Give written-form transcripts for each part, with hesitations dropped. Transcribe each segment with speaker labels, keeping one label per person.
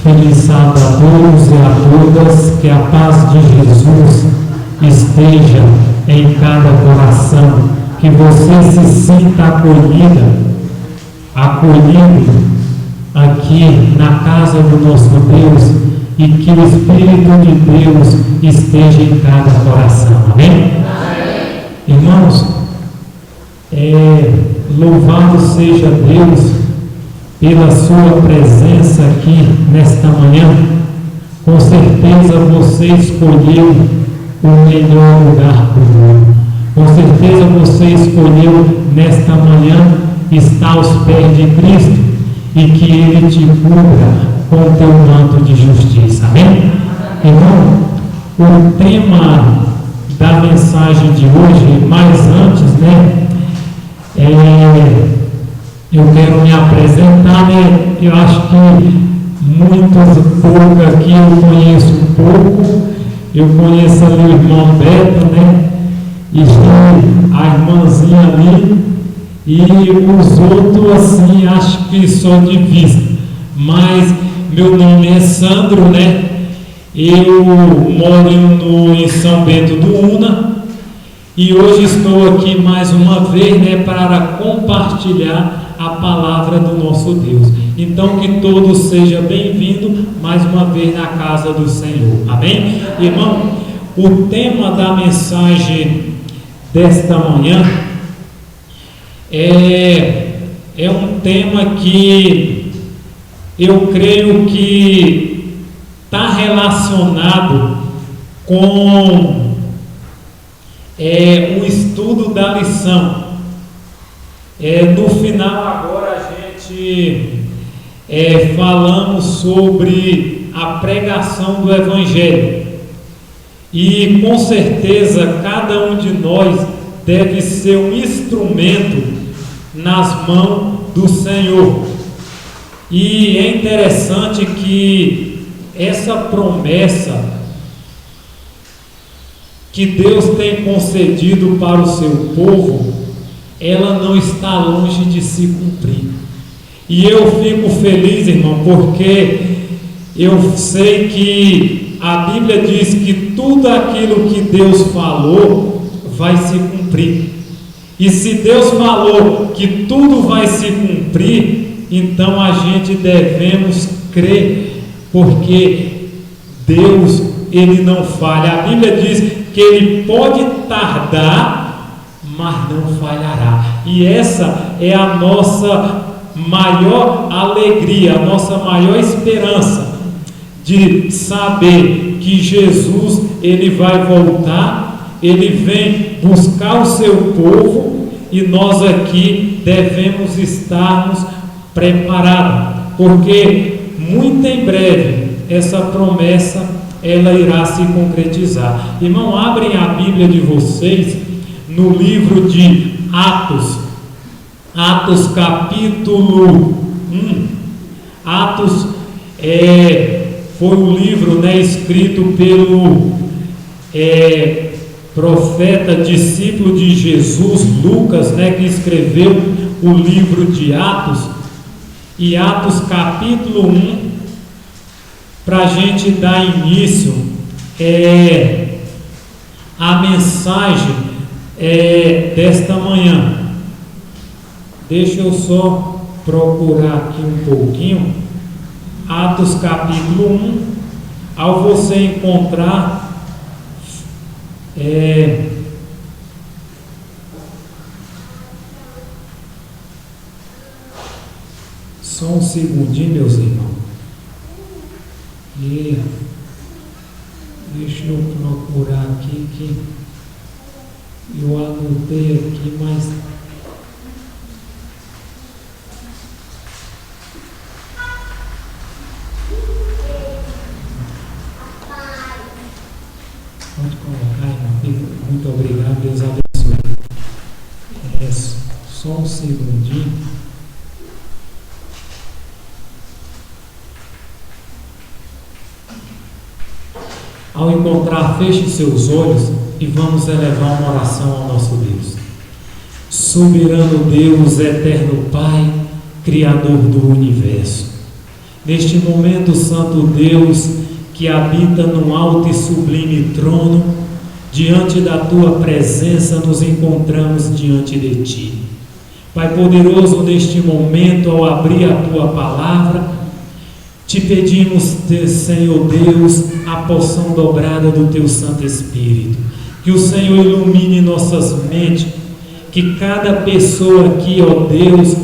Speaker 1: Feliz sábado a todos e a todas, que a paz de Jesus esteja em cada coração, que você se sinta acolhido aqui na casa do nosso Deus e que o Espírito de Deus esteja em cada coração. Amém? Amém. Irmãos, louvado seja Deus pela sua presença aqui nesta manhã. Com certeza você escolheu o melhor lugar para o mundo. Com certeza você escolheu nesta manhã estar aos pés de Cristo e que Ele te cubra com o teu manto de justiça. Amém? Irmão, o tema da mensagem de hoje, mais antes, eu quero me apresentar, eu acho que muitos pouco aqui eu conheço um pouco. Eu conheço ali o irmão Beto, e a irmãzinha ali, e os outros assim, acho que só de vista. Mas meu nome é Sandro, eu moro em São Bento do Una, e hoje estou aqui mais uma vez, para compartilhar a palavra do nosso Deus. Então que todos sejam bem-vindos mais uma vez na casa do Senhor. Amém? Irmão, o tema da mensagem desta manhã é um tema que eu creio que está relacionado com o estudo da lição. No final agora a gente falamos sobre a pregação do Evangelho, e com certeza cada um de nós deve ser um instrumento nas mãos do Senhor. E é interessante que essa promessa que Deus tem concedido para o seu povo, ela não está longe de se cumprir. E eu fico feliz, irmão, porque eu sei que a Bíblia diz que tudo aquilo que Deus falou vai se cumprir. E se Deus falou que tudo vai se cumprir, então a gente devemos crer, porque Deus, Ele não falha. A Bíblia diz que Ele pode tardar, mas não falhará. E essa é a nossa maior alegria, a nossa maior esperança, de saber que Jesus, Ele vai voltar, Ele vem buscar o seu povo, e nós aqui devemos estarmos preparados, porque muito em breve essa promessa ela irá se concretizar. Irmão, abrem a Bíblia de vocês no livro de Atos capítulo 1. Atos foi um livro escrito pelo profeta, discípulo de Jesus, Lucas, que escreveu o livro de Atos. E Atos capítulo 1, para a gente dar início a mensagem desta manhã. Deixa eu só procurar aqui um pouquinho. Atos capítulo 1. Ao você encontrar, só um segundinho, meus irmãos. Deixa eu procurar aqui, que eu anotei aqui, mas pode colocar, irmão. Muito obrigado, Deus abençoe. Só um segundinho. Ao encontrar, feche seus olhos e vamos elevar uma oração ao nosso Deus. Soberano Deus, eterno Pai, Criador do universo, Neste momento, Santo Deus, que habita num alto e sublime trono, diante da Tua presença nos encontramos diante de Ti. Pai poderoso, neste momento, ao abrir a Tua palavra, te pedimos, Senhor Deus, a porção dobrada do Teu Santo Espírito. Que o Senhor ilumine nossas mentes, que cada pessoa aqui, ó Deus,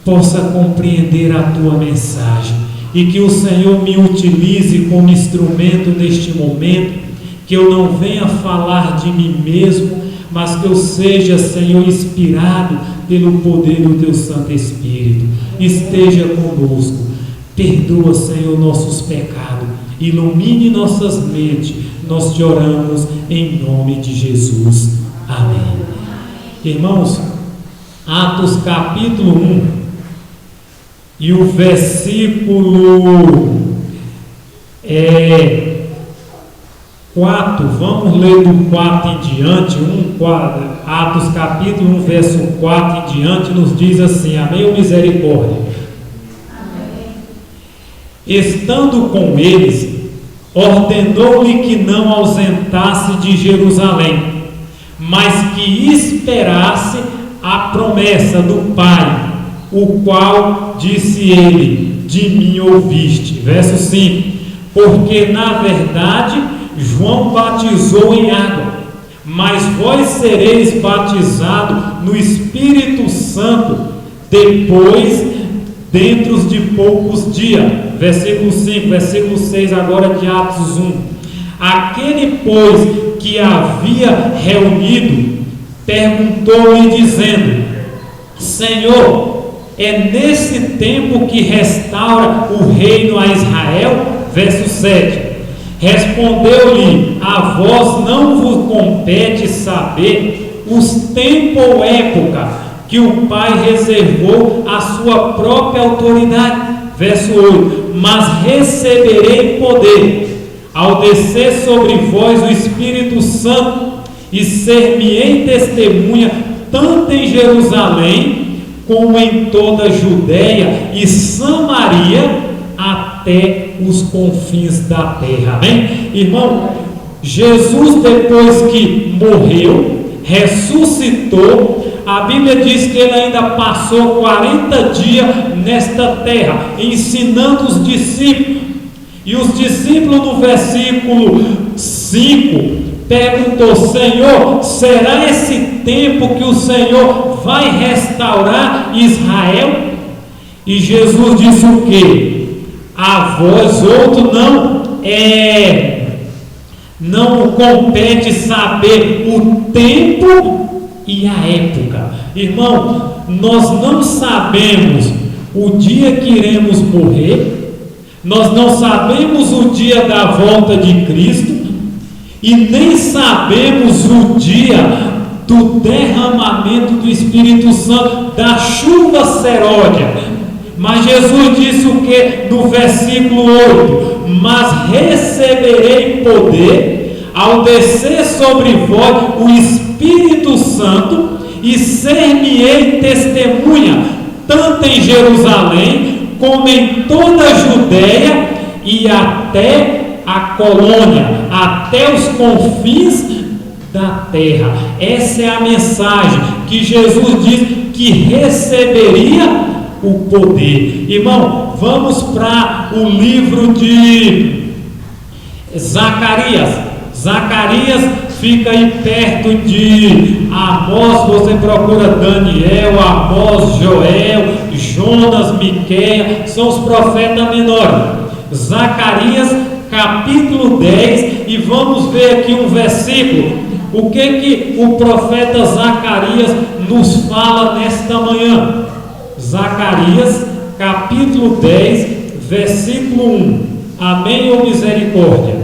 Speaker 1: possa compreender a Tua mensagem. E que o Senhor me utilize como instrumento neste momento, que eu não venha falar de mim mesmo, mas que eu seja, Senhor, inspirado pelo poder do Teu Santo Espírito. Esteja conosco. Perdoa, Senhor, nossos pecados, ilumine nossas mentes, nós te oramos em nome de Jesus. Amém. Irmãos, Atos capítulo 1 e o versículo 4, vamos ler do 4 em diante, Atos capítulo 1, verso 4 em diante, nos diz assim: amém ou misericórdia? Estando com eles, ordenou-lhe que não ausentasse de Jerusalém, mas que esperasse a promessa do Pai, o qual disse ele: de mim ouviste. Verso 5: porque na verdade João batizou em água, mas vós sereis batizados no Espírito Santo depois dentro de poucos dias. Versículo 5, versículo 6 agora de Atos 1. Aquele, pois, que havia reunido, perguntou-lhe dizendo: Senhor, é nesse tempo que restaura o reino a Israel? Verso 7. Respondeu-lhe: a vós não vos compete saber os tempos ou época que o Pai reservou à sua própria autoridade. Verso 8. Mas receberei poder ao descer sobre vós o Espírito Santo, e ser-me-ei testemunha tanto em Jerusalém como em toda a Judéia e Samaria até os confins da terra. Amém? Irmão, Jesus, depois que morreu, ressuscitou, a Bíblia diz que ele ainda passou 40 dias nesta terra, ensinando os discípulos. E os discípulos, no versículo 5, perguntou: Senhor, será esse tempo que o Senhor vai restaurar Israel? E Jesus disse o quê? A vós outro não compete saber o tempo e a época. Irmão, nós não sabemos o dia que iremos morrer, nós não sabemos o dia da volta de Cristo, e nem sabemos o dia do derramamento do Espírito Santo, da chuva seródia. Mas Jesus disse o que no versículo 8? Mas receberei poder ao descer sobre vós o Espírito Santo, e ser-me-ei testemunha tanto em Jerusalém como em toda a Judéia e até a colônia, até os confins da terra. Essa é a mensagem que Jesus diz que receberia o poder. Irmão, vamos para o livro de Zacarias. Zacarias fica aí perto de Amós. Você procura Daniel, Amós, Joel, Jonas, Miqueias, são os profetas menores. Zacarias capítulo 10, e vamos ver aqui um versículo. O que o profeta Zacarias nos fala nesta manhã? Zacarias capítulo 10, versículo 1. Amém ou misericórdia?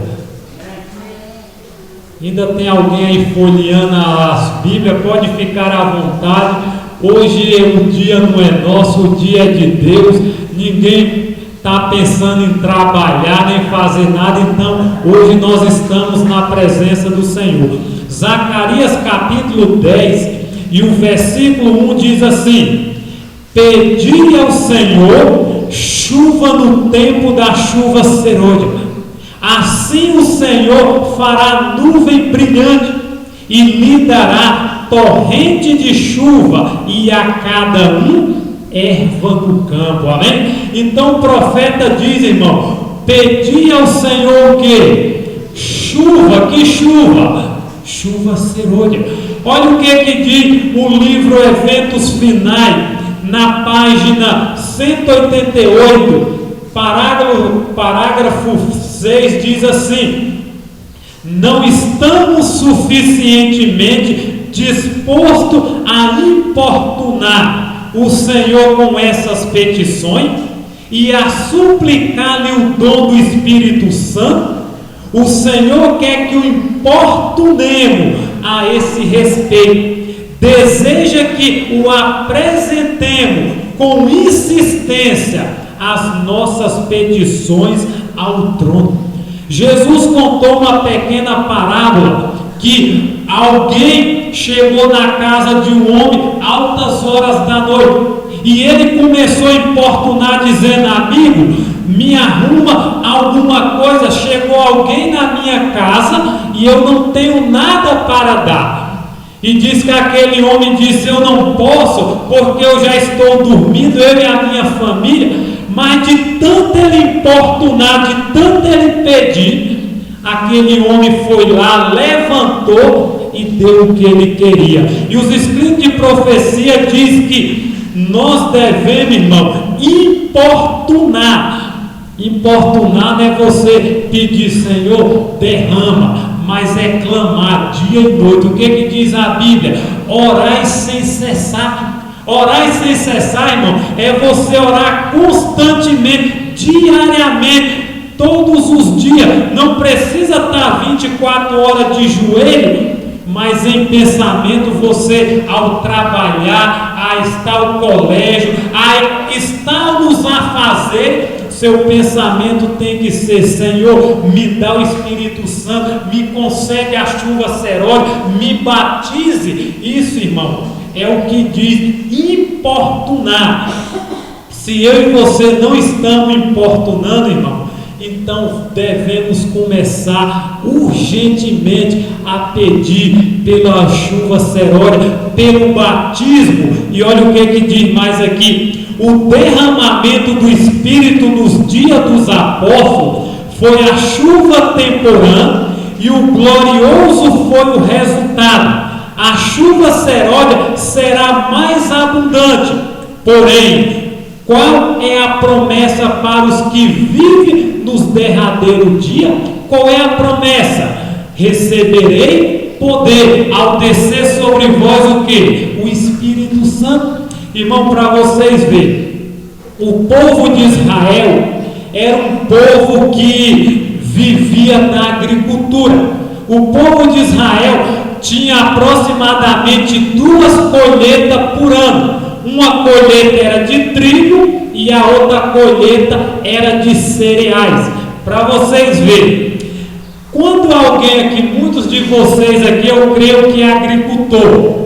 Speaker 1: Ainda tem alguém aí folheando a Bíblia? Pode ficar à vontade. Hoje o dia não é nosso, o dia é de Deus. Ninguém está pensando em trabalhar nem fazer nada, então hoje nós estamos na presença do Senhor. Zacarias capítulo 10 e o versículo 1 diz assim: pedi ao Senhor, chuva no tempo da chuva serôdia. Assim o Senhor fará nuvem brilhante e lhe dará torrente de chuva e a cada um erva do campo. Amém? Então o profeta diz, irmão, pedi ao Senhor o quê? Chuva. Que chuva? Chuva serôdia. Olha o que diz o livro Eventos Finais, na página 188, parágrafo 6, diz assim: não estamos suficientemente dispostos a importunar o Senhor com essas petições e a suplicar-lhe o dom do Espírito Santo. O Senhor quer que o importunemos a esse respeito. Deseja que o apresentemos com insistência as nossas petições ao trono. Jesus contou uma pequena parábola que alguém chegou na casa de um homem altas horas da noite e ele começou a importunar dizendo: amigo, me arruma alguma coisa, chegou alguém na minha casa e eu não tenho nada para dar. E diz que aquele homem disse: eu não posso, porque eu já estou dormindo, eu e a minha família. Mas de tanto ele importunar, de tanto ele pedir, aquele homem foi lá, levantou e deu o que ele queria. E os escritos de profecia diz que nós devemos, irmão, importunar. Importunar não é você pedir: Senhor, derrama, mas é clamar dia e noite. O que diz a Bíblia? Orai sem cessar. Orar sem cessar, irmão, é você orar constantemente, diariamente, todos os dias. Não precisa estar 24 horas de joelho, mas em pensamento você, ao trabalhar, a estar ao colégio, a estar nos afazeres, seu pensamento tem que ser: Senhor, me dá o Espírito Santo, me concede a chuva serôdia, me batize. Isso, irmão, é o que diz importunar. Se eu e você não estamos importunando, irmão, então devemos começar urgentemente a pedir pela chuva serôdia, pelo batismo. E olha o que diz mais aqui: o derramamento do Espírito nos dias dos apóstolos foi a chuva temporânea e o glorioso foi o resultado. A chuva serôdia será mais abundante. Porém, qual é a promessa para os que vivem nos derradeiros dias? Qual é a promessa? Receberei poder ao descer sobre vós o que? O Espírito Santo. Irmão, para vocês verem, o povo de Israel era um povo que vivia na agricultura. O povo de Israel tinha aproximadamente 2 colheitas por ano. Uma colheita era de trigo e a outra colheita era de cereais. Para vocês verem, quando alguém aqui, muitos de vocês aqui, eu creio que é agricultor,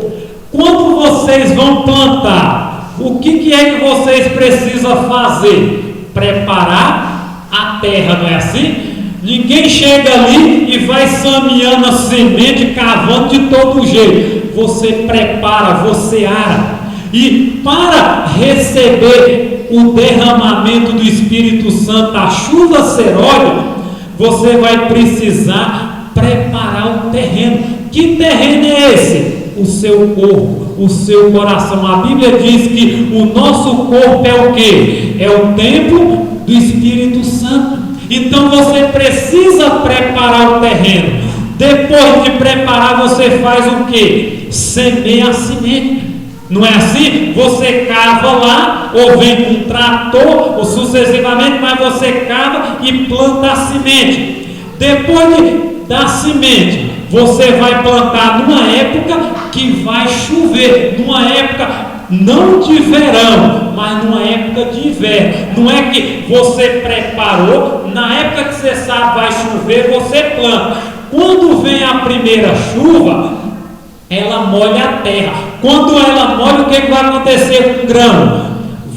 Speaker 1: quando vocês vão plantar, o que é que vocês precisam fazer? Preparar a terra, não é assim? Ninguém chega ali e vai semeando a semente, cavando de todo jeito. Você prepara, você ara. E para receber o derramamento do Espírito Santo, a chuva serôdia, você vai precisar preparar o terreno. Que terreno é esse? O seu corpo, o seu coração. A Bíblia diz que o nosso corpo é o quê? É o templo do Espírito Santo. Então você precisa preparar o terreno. Depois de preparar, você faz o quê? Semeia a semente. Não é assim? Você cava lá, ou vem com um trator, ou sucessivamente, mas você cava e planta a semente. Depois da semente, você vai plantar numa época que vai chover, numa época não de verão, mas numa época de inverno. Não é que você preparou, na época que você sabe vai chover, você planta. Quando vem a primeira chuva, ela molha a terra. Quando ela molha, o que vai acontecer com o grão?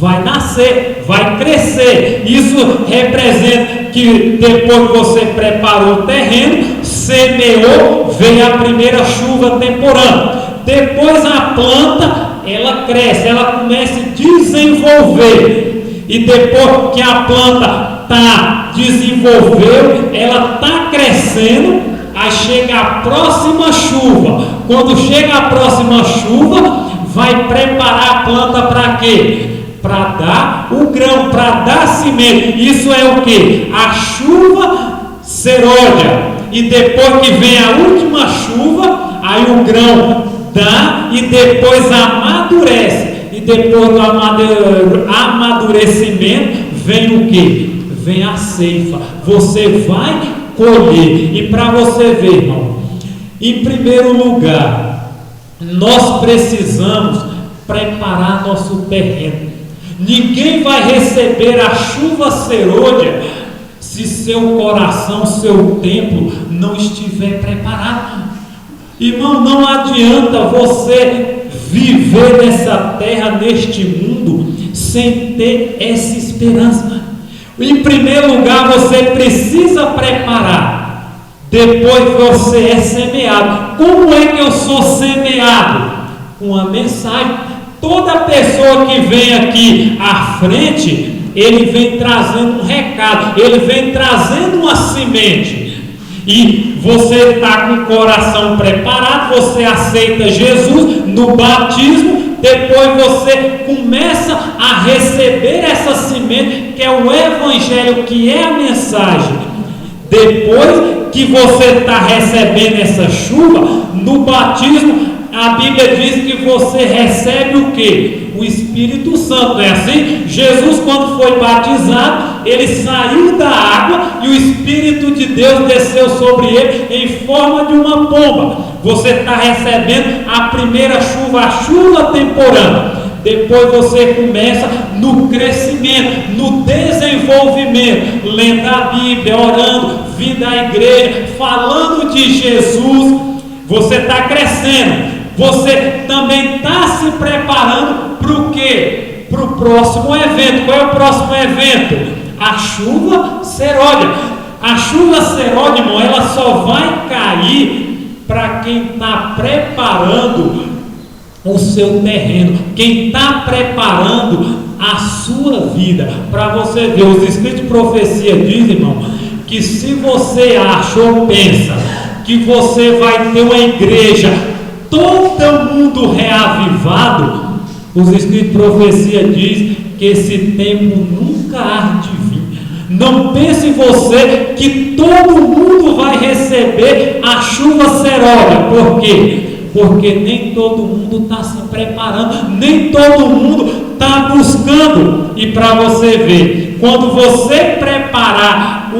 Speaker 1: vai nascer, vai crescer. Isso representa que depois que você preparou o terreno, semeou, veio a primeira chuva temporânea. Depois a planta, ela cresce, ela começa a desenvolver. E depois que a planta desenvolveu, ela está crescendo, aí chega a próxima chuva. Quando chega a próxima chuva, vai preparar a planta para quê? Para dar o grão, para dar semente. Isso é o que? A chuva serôdia. E depois que vem a última chuva, aí o grão dá e depois amadurece. E depois do amadurecimento vem o que? Vem a ceifa. Você vai colher. E para você ver, irmão, em primeiro lugar, nós precisamos preparar nosso terreno. Ninguém vai receber a chuva serôdia se seu coração, seu templo não estiver preparado. Irmão, não adianta você viver nessa terra, neste mundo, sem ter essa esperança. Em primeiro lugar, você precisa preparar. Depois você é semeado. Como é que eu sou semeado? Com a mensagem. Toda pessoa que vem aqui à frente, ele vem trazendo um recado, ele vem trazendo uma semente. E você está com o coração preparado, você aceita Jesus no batismo, depois você começa a receber essa semente, que é o Evangelho, que é a mensagem. Depois que você está recebendo essa chuva, no batismo, a Bíblia diz que você recebe o quê? O Espírito Santo, não é assim? Jesus, quando foi batizado, ele saiu da água e o Espírito de Deus desceu sobre ele em forma de uma pomba. Você está recebendo a primeira chuva, a chuva temporânea. Depois você começa no crescimento, no desenvolvimento, lendo a Bíblia, orando, vindo à igreja, falando de Jesus. Você está crescendo. Você também está se preparando para o quê? Para o próximo evento. Qual é o próximo evento? A chuva serôdia. A chuva serôdia, irmão, ela só vai cair para quem está preparando o seu terreno, quem está preparando a sua vida. Para você ver, os escritos de profecia dizem, irmão, que se você acha ou pensa que você vai ter uma igreja todo mundo reavivado, os escritos de profecia dizem que esse tempo nunca há de vir. Não pense em você que todo mundo vai receber a chuva serôdia. Por quê? Porque nem todo mundo está se preparando, nem todo mundo está buscando. E para você ver, quando você preparar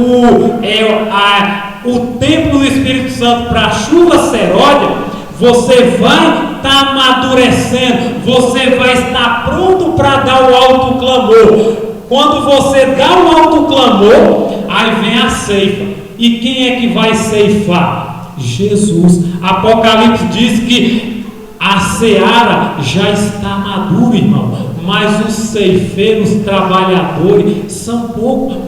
Speaker 1: o templo do Espírito Santo para a chuva serôdia, você vai estar amadurecendo, você vai estar pronto para dar o alto clamor. Quando você dá o alto clamor, aí vem a ceifa. E quem é que vai ceifar? Jesus. Apocalipse diz que a seara já está madura, irmão, mas os ceifeiros trabalhadores são poucos.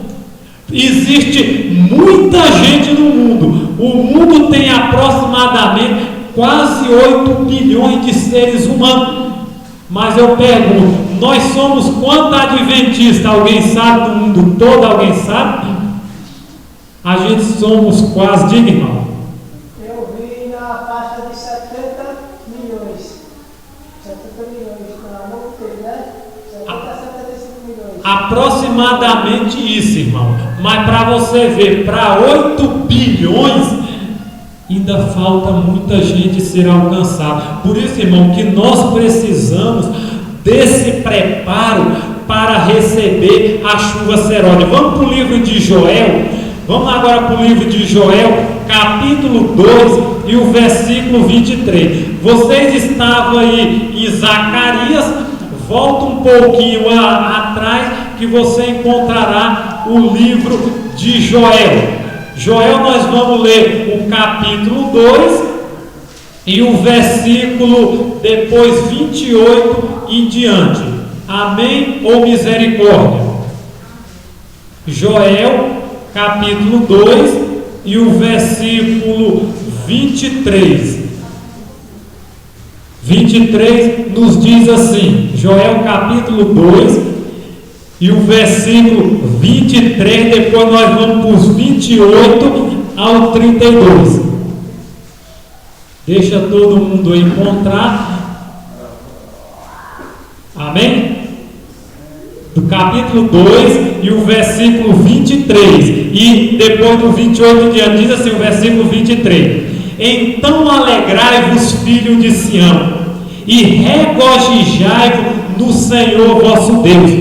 Speaker 1: Existe muita gente no mundo. O mundo tem aproximadamente quase 8 bilhões de seres humanos. Mas eu pergunto, nós somos quantos adventistas? Alguém sabe? Do mundo todo, alguém sabe? A gente somos quase, diga, irmão.
Speaker 2: Eu vi na faixa de 70 milhões. 70 milhões, não teve, né? 70 a 75 milhões.
Speaker 1: Aproximadamente isso, irmão. Mas para você ver, para 8 bilhões, ainda falta muita gente ser alcançada. Por isso, irmão, que nós precisamos desse preparo para receber a chuva serôdia. Vamos para o livro de Joel. Vamos agora para o livro de Joel, capítulo 2 e o versículo 23. Vocês estavam aí em Zacarias, volta um pouquinho atrás que você encontrará o livro de Joel. Joel, nós vamos ler o capítulo 2 e o versículo depois 28 em diante. amém ou misericórdia? Joel, capítulo 2 e o versículo 23. 23 nos diz assim, Joel capítulo 2 e o versículo 23, depois nós vamos para os 28 ao 32. Deixa todo mundo encontrar. Amém? Do capítulo 2 e o versículo 23. E depois do 28 em diante, diz assim o versículo 23. Então alegrai-vos, filhos de Sião, e regozijai-vos no Senhor vosso Deus,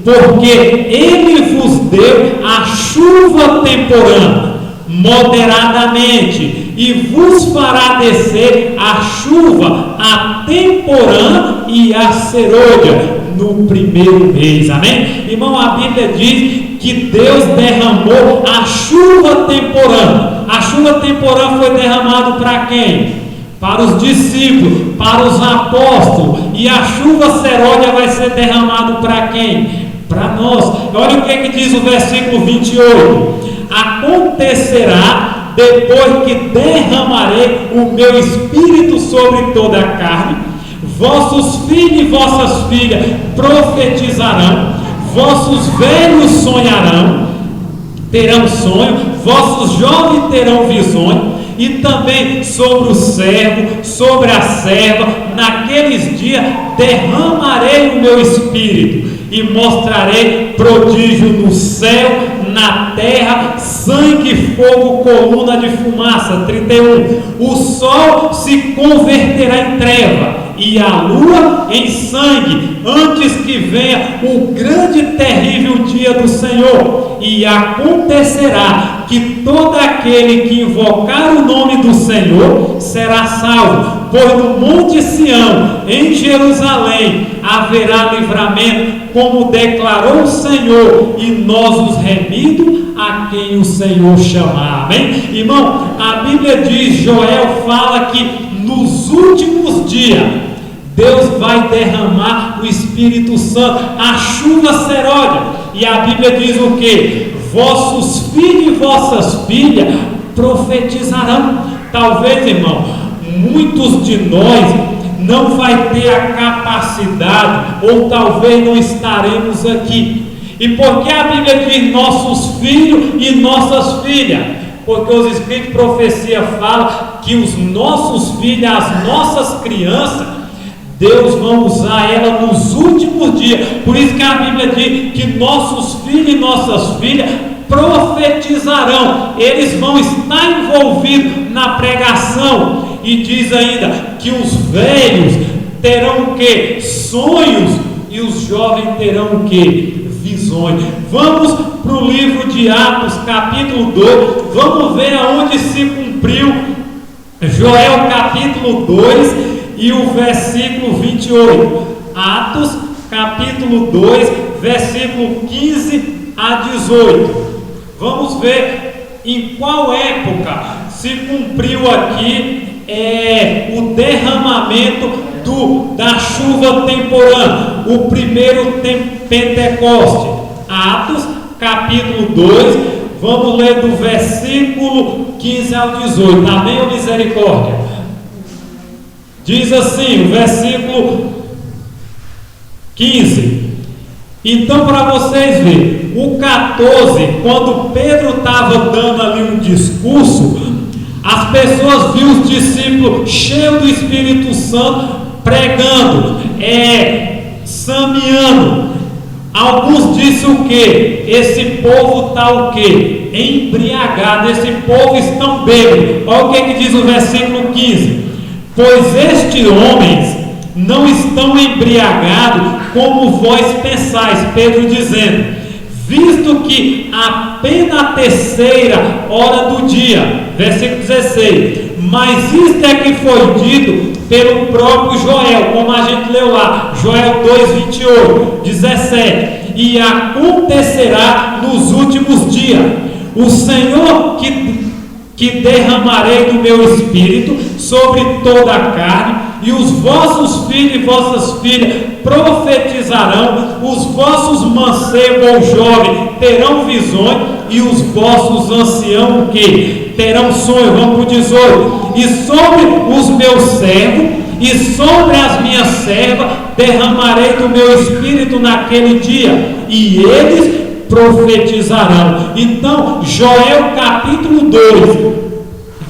Speaker 1: porque Ele vos deu a chuva temporã, moderadamente, e vos fará descer a chuva, a temporã e a serôdia, no primeiro mês. Amém? Irmão, a Bíblia diz que Deus derramou a chuva temporã. A chuva temporã foi derramada para quem? Para os discípulos, para os apóstolos. E a chuva serôdia vai ser derramada para quem? Para nós. Olha o que diz o versículo 28. Acontecerá, depois que derramarei o meu espírito sobre toda a carne, vossos filhos e vossas filhas profetizarão, vossos velhos sonharão, terão sonho, vossos jovens terão visões, e também sobre o servo, sobre a serva, naqueles dias derramarei o meu espírito, e mostrarei prodígio no céu, na terra, sangue, fogo, coluna de fumaça. 31. O sol se converterá em treva, e a lua em sangue, antes que venha o grande e terrível dia do Senhor. E acontecerá que todo aquele que invocar o nome do Senhor será salvo, pois no monte Sião, em Jerusalém, haverá livramento, como declarou o Senhor, e nós os remidos a quem o Senhor chamar. Amém? Irmão, a Bíblia diz, Joel fala que nos últimos dias Deus vai derramar o Espírito Santo, a chuva serôdia. E a Bíblia diz o que? Vossos filhos e vossas filhas profetizarão. Talvez, irmão, muitos de nós não vai ter a capacidade, ou talvez não estaremos aqui. E por que a Bíblia diz nossos filhos e nossas filhas? Porque os Espíritos de profecia falam que os nossos filhos, as nossas crianças, Deus vai usar ela nos últimos dias. Por isso que a Bíblia diz que nossos filhos e nossas filhas profetizarão. Eles vão estar envolvidos na pregação. E diz ainda que os velhos terão o que? Sonhos. E os jovens terão o que? Visões. Vamos para o livro de Atos, capítulo 2. Vamos ver aonde se cumpriu Joel, capítulo 2 e o versículo 28. Atos, capítulo 2, versículo 15 a 18. Vamos ver em qual época se cumpriu aqui o derramamento da chuva temporã, o primeiro Pentecoste. Atos, capítulo 2, vamos ler do versículo 15 ao 18. Amém ou misericórdia? Diz assim, o versículo 15. Então, para vocês verem, o 14, quando Pedro estava dando ali um discurso, as pessoas viram os discípulos cheios do Espírito Santo, pregando, sameando. Alguns disseem o que? Esse povo está o que? Embriagado, esse povo estão bêbados. Olha o que diz o versículo 15. Pois estes homens não estão embriagados como vós pensais, Pedro dizendo, visto que apenas a terceira hora do dia, versículo 16, mas isto é que foi dito pelo próprio Joel, como a gente leu lá, Joel 2, 28, 17, e acontecerá nos últimos dias, o Senhor que derramarei do meu espírito sobre toda a carne, e os vossos filhos e vossas filhas profetizarão, os vossos mancebos ou jovens terão visões, e os vossos anciãos o quê? Terão sonhos. Vamos para o 18. E sobre os meus servos e sobre as minhas servas derramarei do meu espírito naquele dia, e eles profetizarão. Então, Joel capítulo 2,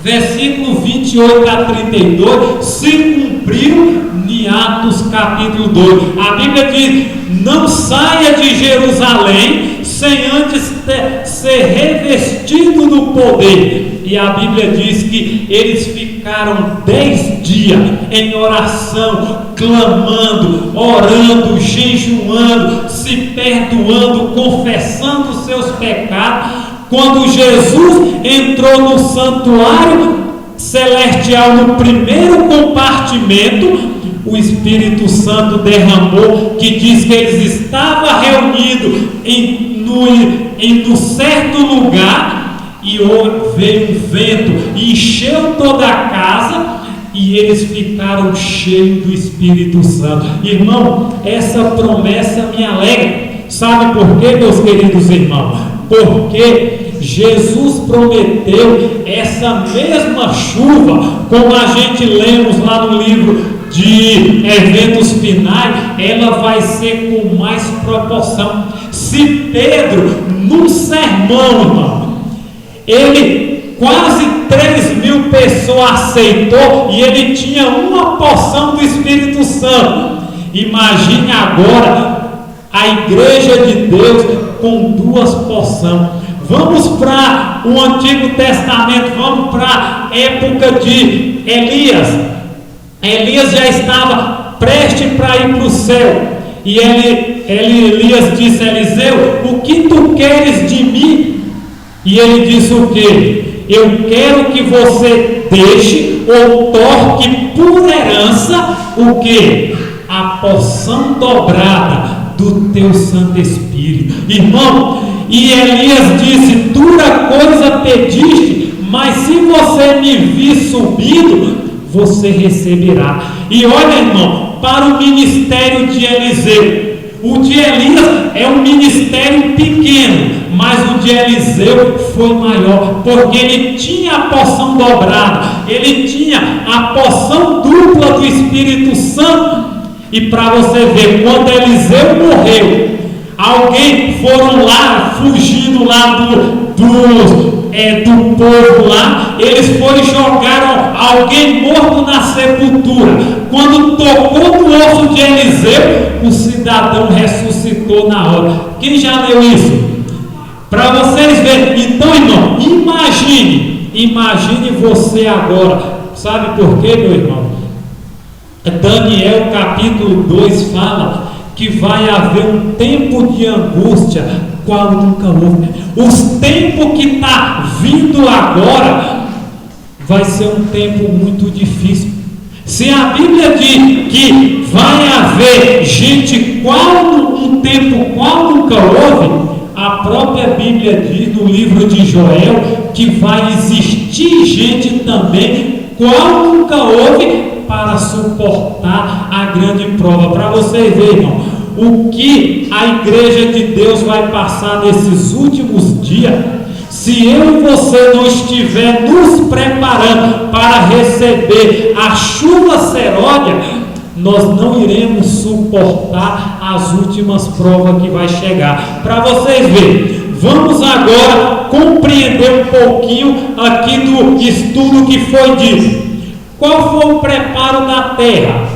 Speaker 1: versículo 28 a 32, se cumpriu em Atos capítulo 2. A Bíblia diz: não saia de Jerusalém sem antes ser revestido do poder. E a Bíblia diz que eles ficaram 10 dias em oração, clamando, orando, jejuando, se perdoando, confessando seus pecados. Quando Jesus entrou no santuário celestial, no primeiro compartimento, o Espírito Santo derramou, que diz que eles estavam reunidos em certo lugar, e veio um vento, encheu toda a casa, e eles ficaram cheios do Espírito Santo. Irmão, essa promessa me alegra. Sabe por quê, meus queridos irmãos? Porque Jesus prometeu essa mesma chuva, como a gente lemos lá no livro de eventos finais, ela vai ser com mais proporção. Se Pedro, num sermão, irmão, ele quase 3.000 pessoas aceitou, e ele tinha uma porção do Espírito Santo. Imagine agora a igreja de Deus com 2 porções. Vamos para o Antigo Testamento, vamos para a época de Elias. Elias já estava prestes para ir para o céu, e Elias disse a Eliseu: o que tu queres de mim? E ele disse o que? Eu quero que você deixe ou torque por herança o que? A porção dobrada do teu Santo Espírito. Irmão, e Elias disse: dura coisa pediste, mas se você me vir subindo, você receberá. E olha, irmão, para o ministério de Eliseu, o de Elias é um ministério pequeno, mas o de Eliseu foi maior, porque ele tinha a porção dobrada, ele tinha a porção dupla do Espírito Santo. E para você ver, quando Eliseu morreu, alguém foram lá, fugindo lá do povo lá, eles foram e jogaram alguém morto na sepultura. Quando tocou no osso de Eliseu, o cidadão ressuscitou na hora. Quem já leu isso? Para vocês verem. Então, irmão, imagine você agora. Sabe por quê, meu irmão? Daniel capítulo 2 fala que vai haver um tempo de angústia qual nunca houve. Os tempos que está vindo agora vai ser um tempo muito difícil. Se a Bíblia diz que vai haver gente um tempo qual nunca houve, a própria Bíblia diz no livro de Joel que vai existir gente também qual nunca houve para suportar a grande prova. Para vocês verem, irmão, o que a igreja de Deus vai passar nesses últimos dias, se eu e você não estiver nos preparando para receber a chuva serôdia, nós não iremos suportar as últimas provas que vai chegar. Para vocês verem, vamos agora compreender um pouquinho aqui do estudo que foi dito. Qual foi o preparo da terra?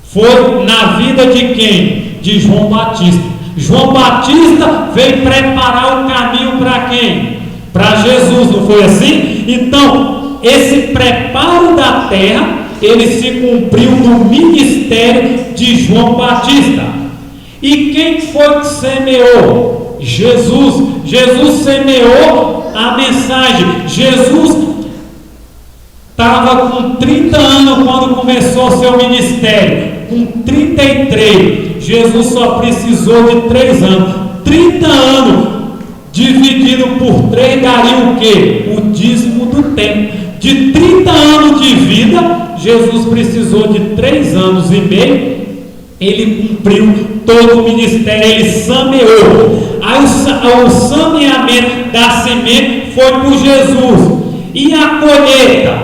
Speaker 1: Foi na vida de quem? De João Batista. João Batista veio preparar o caminho para quem? Para Jesus, não foi assim? Então, esse preparo da terra, ele se cumpriu no ministério de João Batista. E quem foi que semeou? Jesus. Jesus semeou a mensagem. Jesus estava com 30 anos quando começou o seu ministério. Com 33. Jesus só precisou de 3 anos. 30 anos dividido por 3 daria o quê? O dízimo do tempo. De 30 anos de vida, Jesus precisou de 3 anos e meio ele cumpriu todo o ministério, ele semeou. Aí o semeamento da semente foi por Jesus. E a colheita?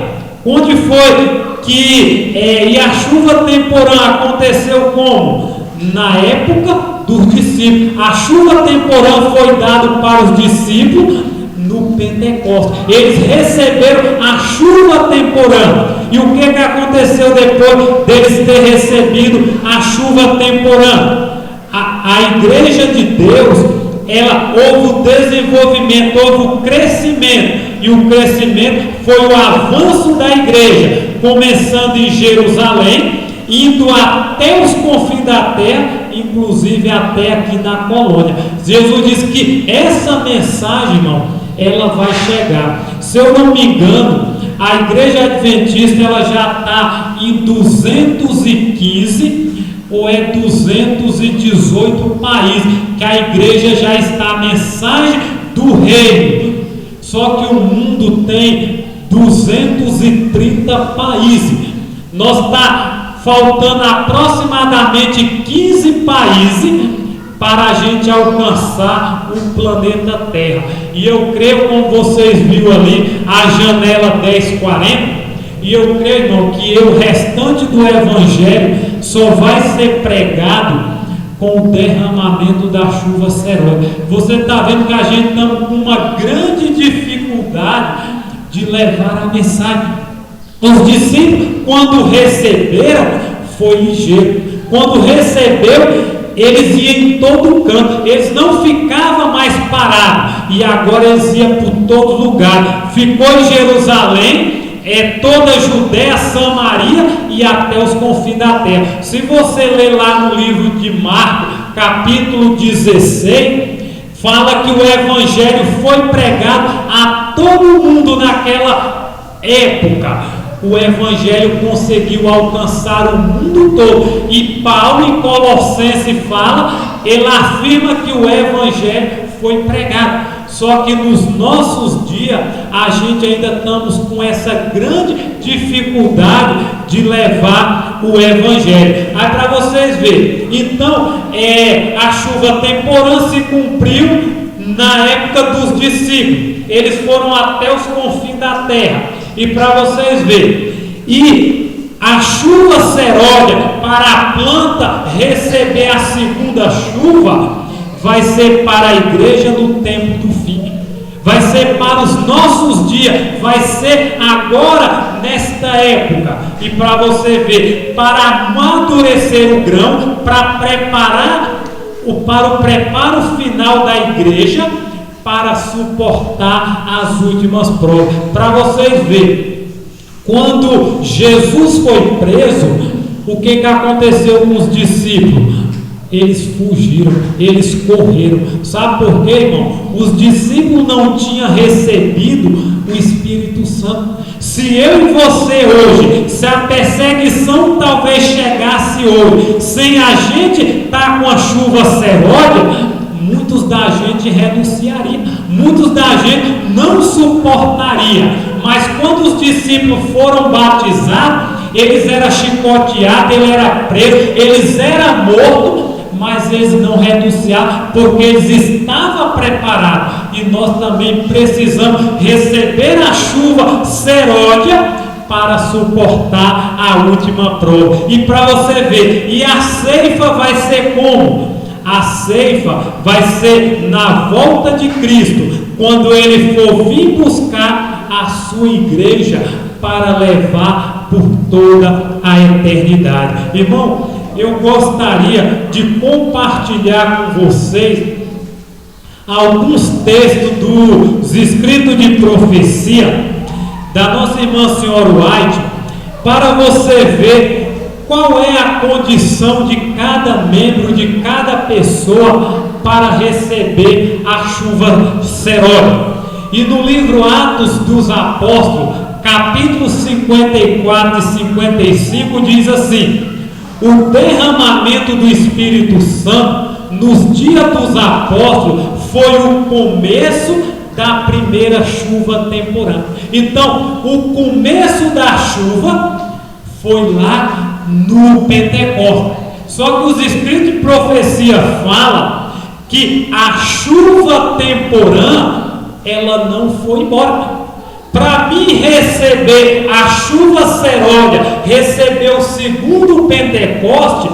Speaker 1: Onde foi que e a chuva temporã aconteceu como? Na época dos discípulos. A chuva temporã foi dada para os discípulos no Pentecostes. Eles receberam a chuva temporã. E o que aconteceu depois deles ter recebido a chuva temporã? A igreja de Deus, houve o desenvolvimento, houve o crescimento. E o crescimento foi o avanço da igreja, começando em Jerusalém, indo até os confins da terra, inclusive até aqui na colônia. Jesus disse que essa mensagem, irmão, ela vai chegar. Se eu não me engano, a igreja adventista ela já está em 215 ou 218 países, que a igreja já está a mensagem do reino. Só que o mundo tem 230 países. Nós está faltando aproximadamente 15 países para a gente alcançar o planeta Terra. E eu creio, como vocês viram ali, a janela 1040, e eu creio, irmão, que o restante do Evangelho só vai ser pregado com o derramamento da chuva seródia. Você está vendo que a gente está com uma grande dificuldade de levar a mensagem. Os discípulos, quando receberam, foi ligeiro. Quando receberam, eles iam em todo canto, eles não ficavam mais parados, e agora eles iam por todo lugar. Ficou em Jerusalém, toda a Judéia, Samaria e até os confins da terra. Se você ler lá no livro de Marcos, capítulo 16, fala que o Evangelho foi pregado a todo mundo naquela época. O Evangelho conseguiu alcançar o mundo todo. E Paulo em Colossenses fala, ele afirma que o Evangelho foi pregado. Só que nos nossos dias, a gente ainda estamos com essa grande dificuldade de levar o Evangelho. Aí para vocês verem, então, a chuva temporã se cumpriu na época dos discípulos. Eles foram até os confins da terra. E para vocês verem, e a chuva seródia para a planta receber a segunda chuva, vai ser para a igreja no tempo do fim, vai ser para os nossos dias, vai ser agora nesta época. E para você ver, para amadurecer o grão, para preparar para o preparo final da igreja, para suportar as últimas provas. Para vocês verem, quando Jesus foi preso, o que aconteceu com os discípulos? Eles fugiram, eles correram. Sabe por quê, irmão? Os discípulos não tinham recebido o Espírito Santo. Se eu e você hoje, se a perseguição talvez chegasse hoje, sem a gente estar com a chuva seródia, muitos da gente renunciaria, muitos da gente não suportaria. Mas quando os discípulos foram batizados, eles eram chicoteados, eles eram presos, eles eram mortos, mas eles não renunciaram, porque eles estavam preparados. E nós também precisamos receber a chuva seródia para suportar a última prova. E para você ver, e a ceifa vai ser como? A ceifa vai ser na volta de Cristo, quando Ele for vir buscar a sua igreja para levar por toda a eternidade. Irmão, eu gostaria de compartilhar com vocês alguns textos dos escritos de profecia da nossa irmã Senhora White, para você ver qual é a condição de cada membro, de cada pessoa para receber a chuva seródia. E no livro Atos dos Apóstolos, capítulo 54 e 55, diz assim: o derramamento do Espírito Santo nos dias dos apóstolos foi o começo da primeira chuva temporã. Então, o começo da chuva foi lá no Pentecostes. Só que os escritos de profecia falam que a chuva temporã, ela não foi embora. Para mim receber a chuva serôdia, receber o segundo Pentecoste,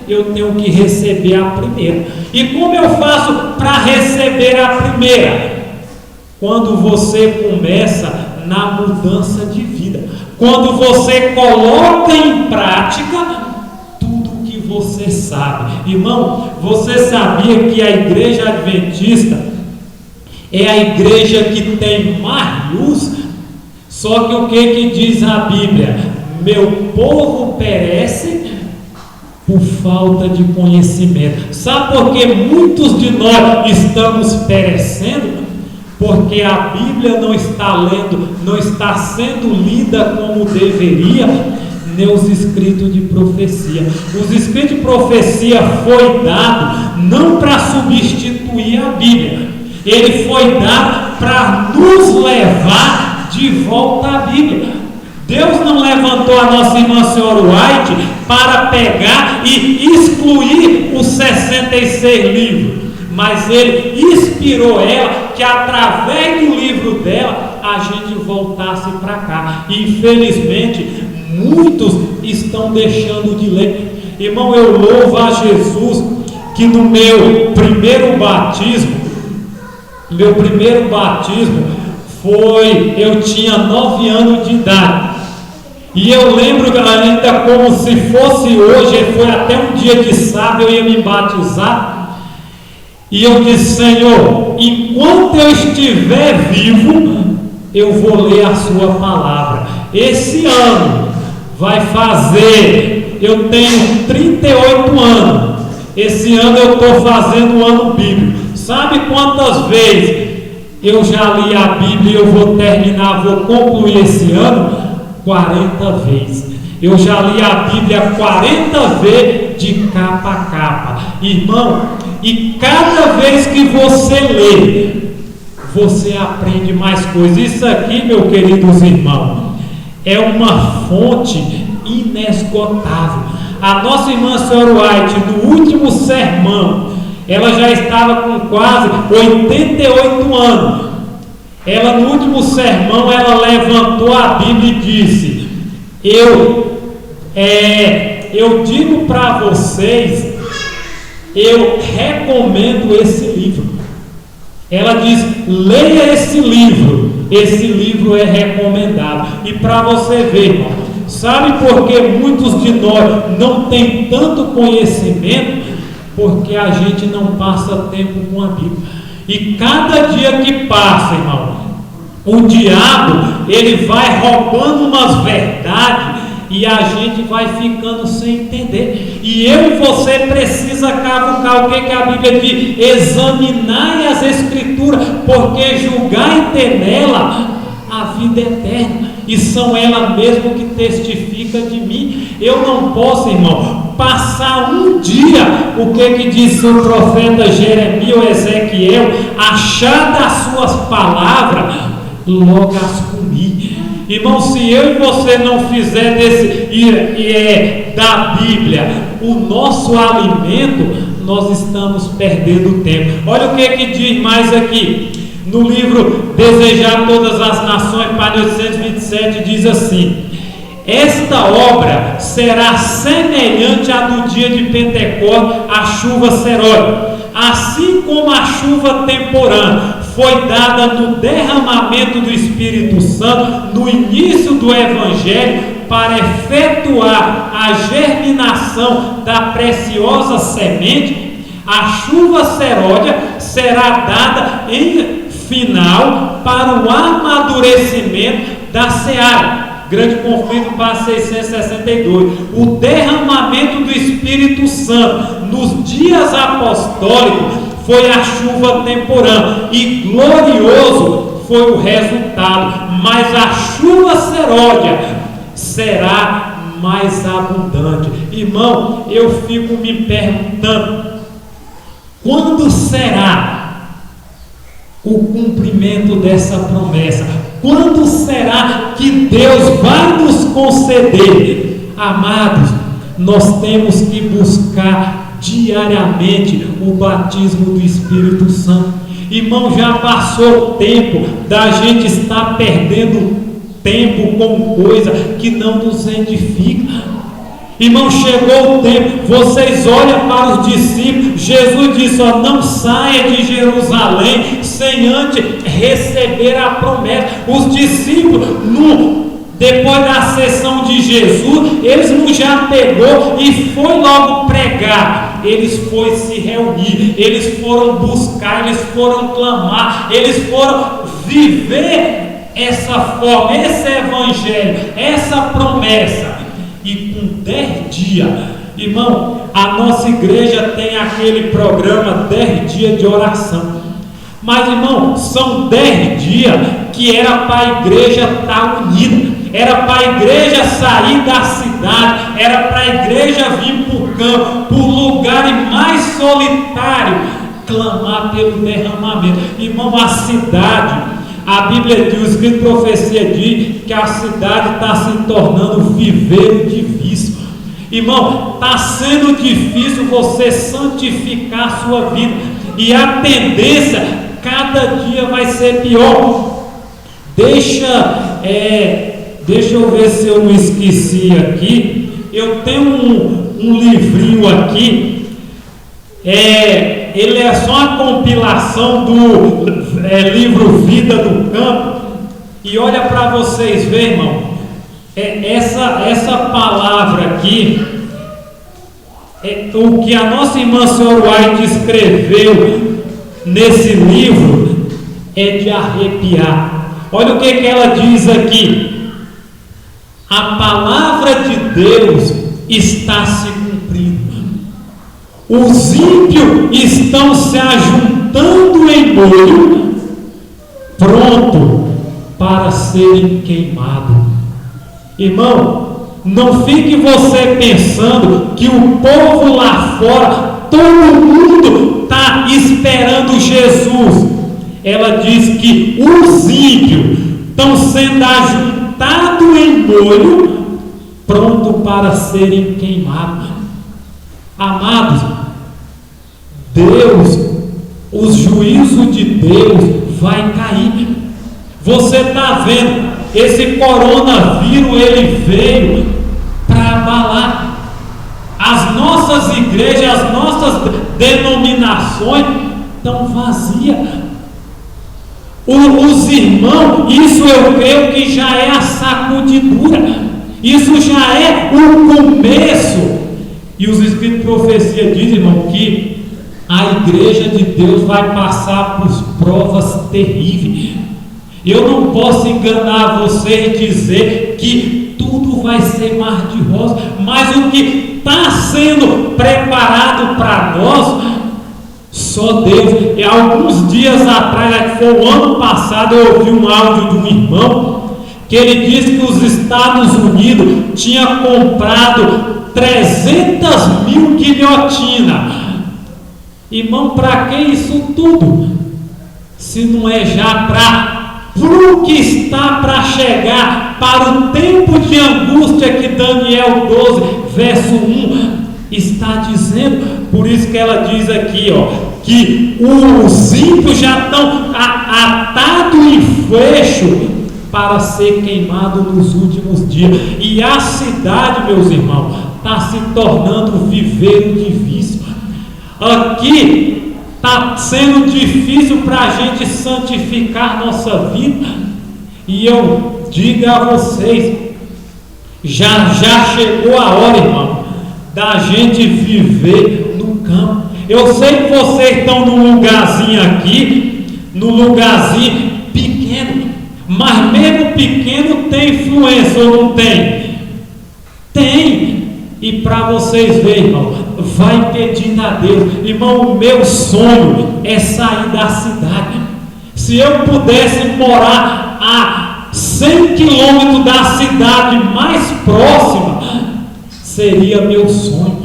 Speaker 1: eu tenho que receber a primeira. E como eu faço para receber a primeira? Quando você começa na mudança de vida, quando você coloca em prática tudo o que você sabe. Irmão, você sabia que a igreja adventista é a igreja que tem mais luz? Só que o que diz a Bíblia? Meu povo perece por falta de conhecimento. Sabe por que muitos de nós estamos perecendo? Porque a Bíblia não está sendo lida como deveria, nem os escritos de profecia. Os escritos de profecia foi dado não para substituir a Bíblia, ele foi dado para nos levar de volta à Bíblia. Deus não levantou a nossa irmã Senhora White para pegar e excluir os 66 livros, mas ele inspirou ela que através do livro dela a gente voltasse para cá. E infelizmente muitos estão deixando de ler. Irmão, eu louvo a Jesus que no meu primeiro batismo foi, eu tinha 9 anos de idade. E eu lembro ainda como se fosse hoje, foi até um dia de sábado, eu ia me batizar. E eu disse: Senhor, enquanto eu estiver vivo, eu vou ler a sua palavra. Esse ano vai fazer, eu tenho 38 anos. Esse ano eu estou fazendo o ano bíblico. Sabe quantas vezes eu já li a Bíblia e eu vou terminar, vou concluir esse ano? 40 vezes. Eu já li a Bíblia 40 vezes de capa a capa. Irmão, e cada vez que você lê, você aprende mais coisas. Isso aqui, meus queridos irmãos, é uma fonte inesgotável. A nossa irmã Senhora White, no último sermão, ela já estava com quase 88 anos. Ela, no último sermão, ela levantou a Bíblia e disse: eu digo para vocês, eu recomendo esse livro. Ela diz: leia esse livro é recomendado. E para você ver, irmão, sabe por que muitos de nós não tem tanto conhecimento? Porque a gente não passa tempo com a Bíblia. E cada dia que passa, irmão, o diabo, ele vai roubando umas verdades e a gente vai ficando sem entender. E eu e você precisa cavucar o que a Bíblia diz: examinar as Escrituras, porque julgar e ter nela a vida eterna, e são elas mesmo que testificam de mim. Eu não posso, irmão, passar um dia, o que disse o profeta Jeremias ou Ezequiel, achar das suas palavras, logo as comi. Irmão, se eu e você não fizer da Bíblia o nosso alimento, nós estamos perdendo tempo. Olha o que diz mais aqui no livro Desejar Todas as Nações, página 827, diz assim: esta obra será semelhante à do dia de Pentecostes, a chuva serôdia, assim como a chuva temporã foi dada no derramamento do Espírito Santo no início do Evangelho para efetuar a germinação da preciosa semente. A chuva serôdia será dada em final para o amadurecimento da seara. Grande conflito para 662. O derramamento do Espírito Santo nos dias apostólicos foi a chuva temporã, e glorioso foi o resultado. Mas a chuva serôdia será mais abundante. Irmão, eu fico me perguntando: quando será o cumprimento dessa promessa? Quando será que Deus vai nos conceder? Amados, nós temos que buscar diariamente o batismo do Espírito Santo. Irmão, já passou o tempo da gente estar perdendo tempo com coisa que não nos edifica. Irmão, chegou o tempo, vocês olham para os discípulos, Jesus disse, ó, não saia de Jerusalém sem antes receber a promessa. Os discípulos, depois da sessão de Jesus, eles não já pegou e foi logo pregar, eles foram se reunir, eles foram buscar, eles foram clamar, eles foram viver essa forma, esse evangelho, essa promessa. E com 10 dias, irmão, a nossa igreja tem aquele programa 10 dias de oração. Mas, irmão, são 10 dias que era para a igreja estar unida, era para a igreja sair da cidade, era para a igreja vir para o campo, para o lugar mais solitário, clamar pelo derramamento. Irmão, a cidade, a Bíblia diz, que a profecia diz que a cidade está se tornando viveiro de vício. Irmão, está sendo difícil você santificar a sua vida, e a tendência cada dia vai ser pior. Deixa eu ver se eu não esqueci aqui. Eu tenho um livrinho aqui, ele é só uma compilação do livro Vida do Campo. E olha para vocês verem, irmão, essa palavra aqui, o que a nossa irmã Senhora White escreveu nesse livro é de arrepiar. Olha o que ela diz aqui: a palavra de Deus está se cumprindo. Os ímpios estão se ajuntando em molho, pronto para serem queimados. Irmão, não fique você pensando que o povo lá fora, todo mundo está esperando Jesus. Ela diz que os ímpios estão sendo ajuntados em molho, pronto para serem queimados. Amados, Deus, os juízos de Deus vai cair. Você está vendo, esse coronavírus, ele veio para abalar as nossas igrejas, as nossas denominações estão vazias. Os irmãos, isso eu creio que já é a sacudidura, isso já é o começo. E os Escritos de profecia dizem, irmão, que a igreja de Deus vai passar por provas terríveis. Eu não posso enganar você e dizer que tudo vai ser mar de rosa, mas o que está sendo preparado para nós, só Deus. E alguns dias atrás, foi o ano passado, eu ouvi um áudio de um irmão que ele disse que os Estados Unidos tinha comprado 300 mil guilhotinas. Irmão, para que isso tudo? Se não é já para o que está para chegar, para o tempo de angústia que Daniel 12, verso 1 está dizendo. Por isso que ela diz aqui, ó, que os ímpios já estão atados em fecho para ser queimado nos últimos dias. E a cidade, meus irmãos, está se tornando viveiro de vício. Aqui está sendo difícil para a gente santificar nossa vida. E eu digo a vocês, já chegou a hora, irmão, da gente viver no campo. Eu sei que vocês estão num lugarzinho aqui, num lugarzinho pequeno, mas mesmo pequeno tem influência ou não tem? Tem. E para vocês verem, irmão, vai pedindo a Deus. Irmão, o meu sonho é sair da cidade. Se eu pudesse morar a 100 quilômetros da cidade mais próxima, seria meu sonho.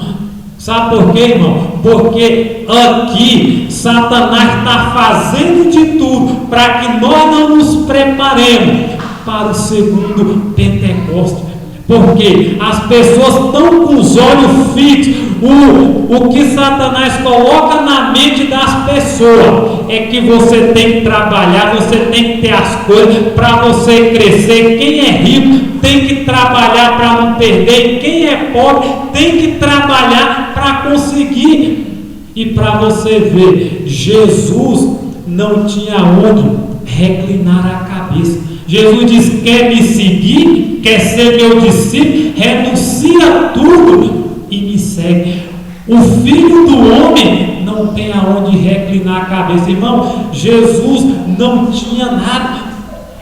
Speaker 1: Sabe por quê, irmão? Porque aqui Satanás está fazendo de tudo para que nós não nos preparemos para o segundo Pentecostes, Porque as pessoas estão com os olhos fixos. O que Satanás coloca na mente das pessoas é que você tem que trabalhar, você tem que ter as coisas para você crescer. Quem é rico tem que trabalhar para não perder. Quem é pobre tem que trabalhar para conseguir. E para você ver, Jesus não tinha onde reclinar a cabeça. Jesus diz: quer me seguir, quer ser meu discípulo, renuncia tudo e me segue. O Filho do Homem não tem aonde reclinar a cabeça. Irmão, Jesus não tinha nada.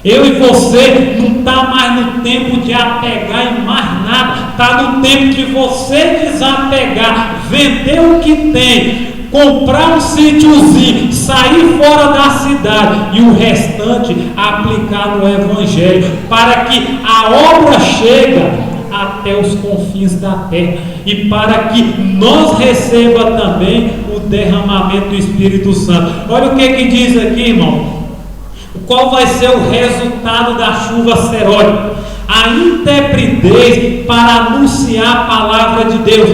Speaker 1: Eu e você não está mais no tempo de apegar em mais nada. Está no tempo de você desapegar, vender o que tem, comprar um sítiozinho, sair fora da cidade e o restante aplicar no Evangelho, para que a obra chegue até os confins da terra e para que nós receba também o derramamento do Espírito Santo. Olha o que diz aqui, irmão. Qual vai ser o resultado da chuva seródia? A intrepidez para anunciar a palavra de Deus.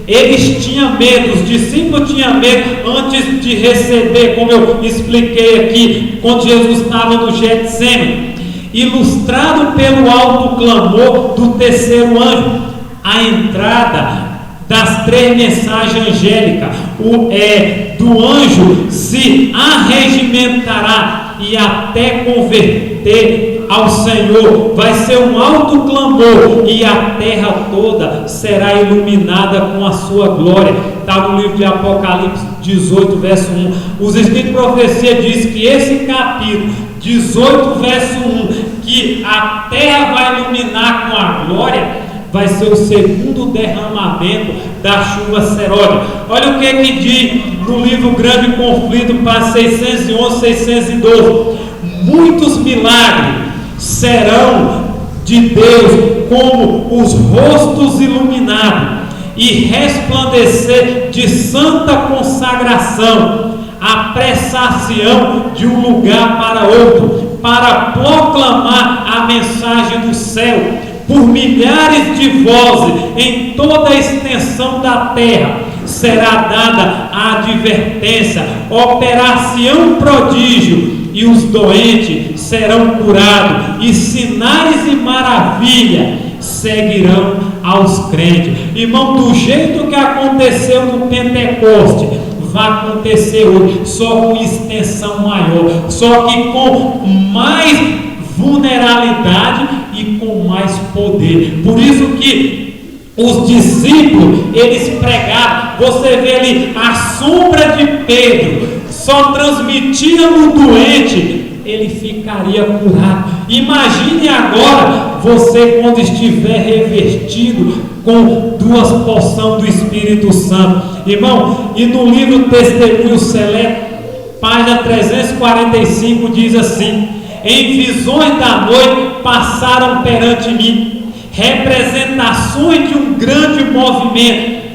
Speaker 1: Eles tinham medo, os discípulos tinham medo antes de receber, como eu expliquei aqui, quando Jesus estava no Getsêmani, ilustrado pelo alto clamor do terceiro anjo, a entrada das 3 mensagens angélicas, do anjo se arregimentará e até converter ao Senhor, vai ser um alto clamor e a terra toda será iluminada com a sua glória. Está no livro de Apocalipse 18, verso 1. Os Espíritos de Profecia diz que esse capítulo 18, verso 1, que a terra vai iluminar com a glória, vai ser o segundo derramamento da chuva seródia. Olha o que diz no livro Grande Conflito, para 611, 612. Muitos milagres serão de Deus, como os rostos iluminados e resplandecer de santa consagração, apressação de um lugar para outro, para proclamar a mensagem do céu por milhares de vozes em toda a extensão da terra. Será dada a advertência, operar-se-ão prodígio, e os doentes serão curados, e sinais e maravilhas seguirão aos crentes. Irmão, do jeito que aconteceu no Pentecoste, vai acontecer hoje, só com extensão maior, só que com mais vulnerabilidade e com mais poder. Por isso que os discípulos, eles pregaram, você vê ali a sombra de Pedro, só transmitia no doente, ele ficaria curado. Imagine agora você quando estiver revestido com 2 porções do Espírito Santo. Irmão, e no livro Testemunho Seleto, página 345, diz assim: em visões da noite passaram perante mim representações de um grande movimento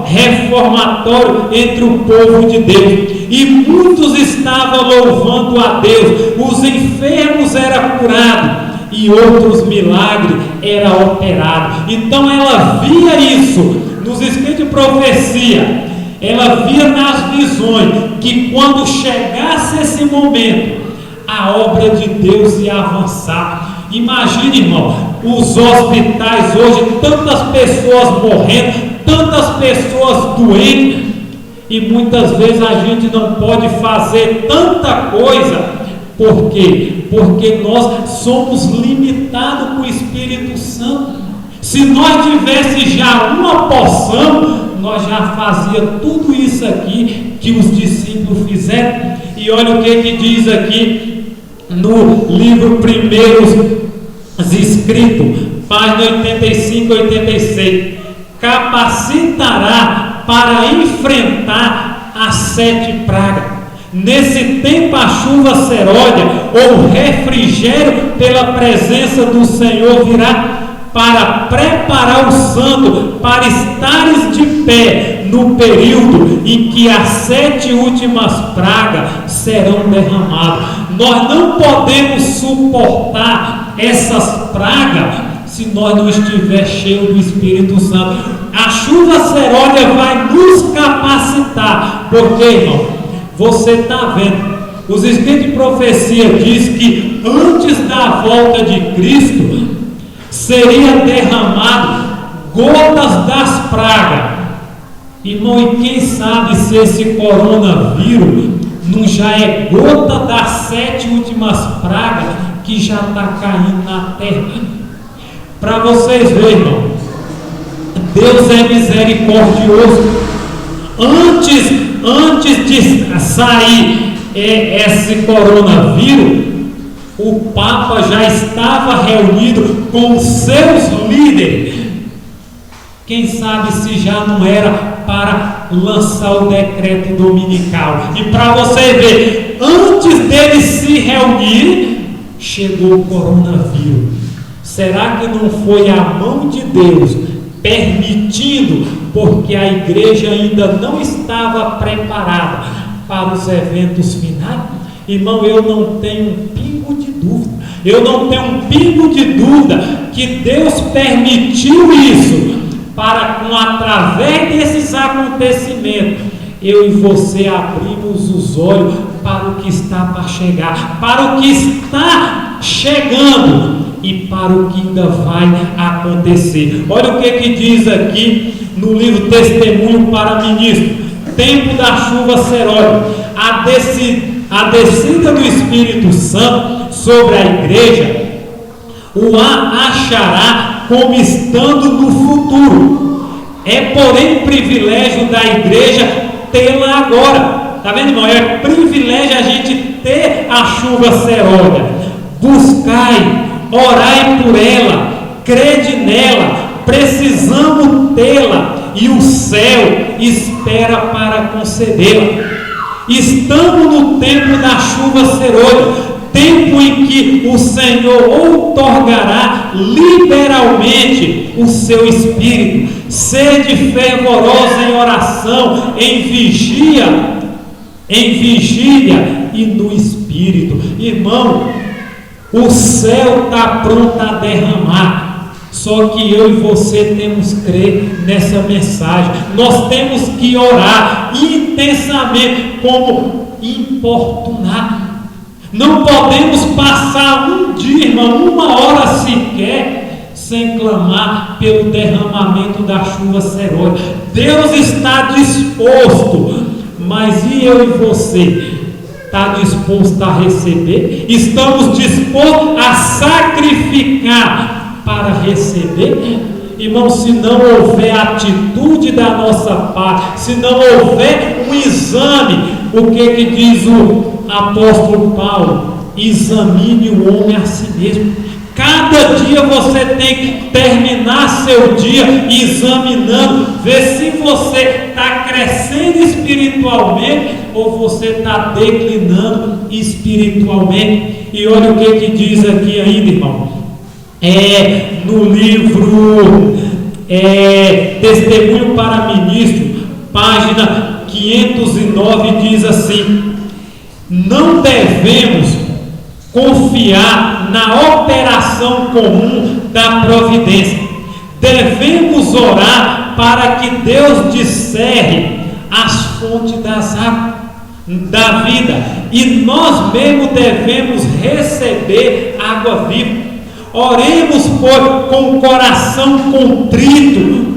Speaker 1: reformatório entre o povo de Deus, e muitos estavam louvando a Deus, os enfermos eram curados e outros milagres eram operados. Então ela via isso nos escritos de profecia, ela via nas visões que quando chegasse esse momento, a obra de Deus ia avançar. Imagine, irmão, os hospitais hoje, tantas pessoas morrendo, tantas pessoas doentes, e muitas vezes a gente não pode fazer tanta coisa. Por quê? Porque nós somos limitados com o Espírito Santo. Se nós tivéssemos já uma porção, nós já fazíamos tudo isso aqui que os discípulos fizeram. E olha o que diz aqui no livro Primeiros Escritos, página 85 e 86: capacitará para enfrentar as 7 pragas. Nesse tempo a chuva seródia ou refrigério pela presença do Senhor virá, para preparar o santo para estares de pé no período em que as 7 últimas pragas serão derramadas. Nós não podemos suportar essas pragas se nós não estiver cheio do Espírito Santo. A chuva serôdia vai nos capacitar, porque, irmão, você está vendo, os Espíritos de profecia diz que antes da volta de Cristo seria derramado gotas das pragas. Irmão, e quem sabe se esse coronavírus não já é gota das 7 últimas pragas que já está caindo na terra. Para vocês verem, irmão, Deus é misericordioso. Antes de sair esse coronavírus, o Papa já estava reunido com os seus líderes. Quem sabe se já não era para lançar o decreto dominical. E para você ver, antes deles se reunirem, chegou o coronavírus. Será que não foi a mão de Deus permitindo, porque a igreja ainda não estava preparada para os eventos finais? Irmão, eu não tenho um pingo de dúvida. Eu não tenho um pingo de dúvida que Deus permitiu isso para, através desses acontecimentos, eu e você abrimos os olhos para o que está para chegar, para o que está chegando e para o que ainda vai acontecer. Olha o que diz aqui no livro Testemunho para Ministro: tempo da chuva serôdia, a descida do Espírito Santo sobre a igreja o achará como estando no futuro. É, porém, privilégio da igreja tê-la agora. Está vendo, irmão? É privilégio a gente ter a chuva serôdia. Buscai, orai por ela, crede nela, precisamos tê-la, e o céu espera para concedê-la. Estamos no tempo da chuva serôdia, tempo em que o Senhor outorgará liberalmente o seu Espírito. Sede fervorosa em oração, em vigília e no Espírito. Irmão, o céu está pronto a derramar. Só que eu e você temos que crer nessa mensagem. Nós temos que orar intensamente, como importunar. Não podemos passar um dia, irmão, uma hora sequer, sem clamar pelo derramamento da chuva serôdia. Deus está disposto, mas e eu e você? Está disposto a receber? Estamos dispostos a sacrificar para receber? Irmão, se não houver atitude da nossa parte, se não houver um exame, o que diz o apóstolo Paulo? Examine o homem a si mesmo. Cada dia você tem que terminar seu dia examinando, ver se você está crescendo espiritualmente ou você está declinando espiritualmente. E olha o que diz aqui ainda, irmão. No livro Testemunho para Ministro, página 509, diz assim: não devemos confiar na operação comum da providência. Devemos orar para que Deus discerne as fontes das águas da vida, e nós mesmos devemos receber água viva. Oremos com o coração contrito,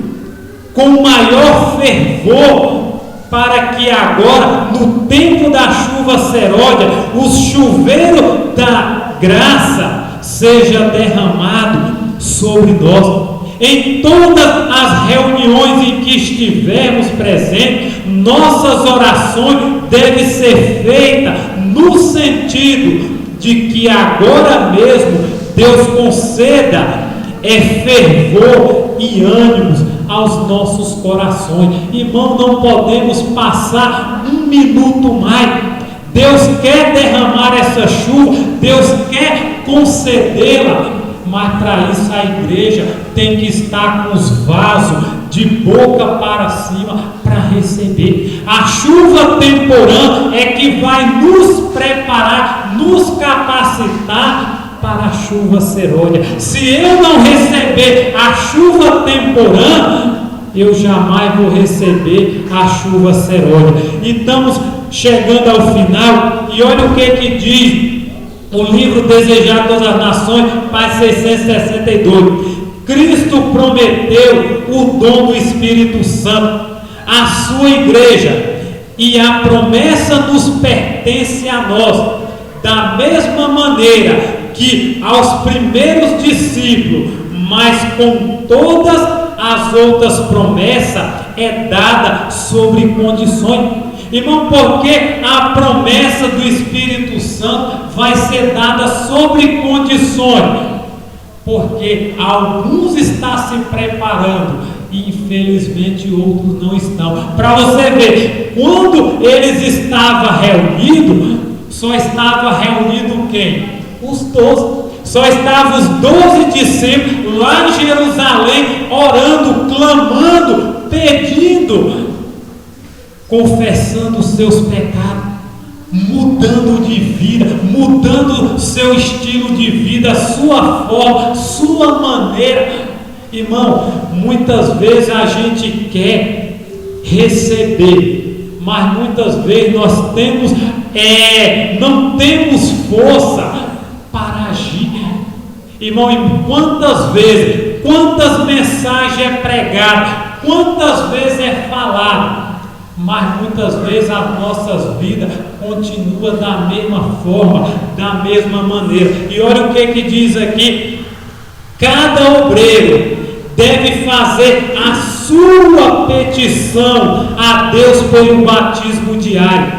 Speaker 1: com maior fervor, para que agora, no tempo da chuva serôdia, o chuveiro da graça seja derramado sobre nós. Em todas as reuniões em que estivermos presentes, nossas orações devem ser feitas no sentido de que agora mesmo Deus conceda fervor e ânimos aos nossos corações. Irmão, não podemos passar um minuto mais. Deus quer derramar essa chuva, Deus quer concedê-la, mas para isso a igreja tem que estar com os vasos de boca para cima para receber. A chuva temporã é que vai nos preparar, nos capacitar para a chuva serôdia. Se eu não receber a chuva temporã, eu jamais vou receber a chuva serôdia. E estamos chegando ao final, e olha o que diz o livro Desejado das Nações, página 662. Cristo prometeu o dom do Espírito Santo à sua igreja, e a promessa nos pertence a nós, da mesma maneira que aos primeiros discípulos, mas com todas as outras promessas é dada sobre condições. Irmão, porque a promessa do Espírito Santo vai ser dada sobre condições? Porque alguns estão se preparando e infelizmente outros não estão. Para você ver, quando eles estavam reunidos, só estava reunido quem? Os 12. Só estavam os 12 discípulos lá em Jerusalém, orando, clamando, pedindo, confessando os seus pecados, mudando de vida, mudando seu estilo de vida, sua forma, sua maneira. Irmão, muitas vezes a gente quer receber, mas muitas vezes nós não temos força para agir. Irmão, e quantas vezes, quantas mensagens é pregado, quantas vezes é falado, mas muitas vezes as nossas vidas continuam da mesma forma, da mesma maneira. E olha o que diz aqui: cada obreiro deve fazer a sua petição a Deus pelo batismo diário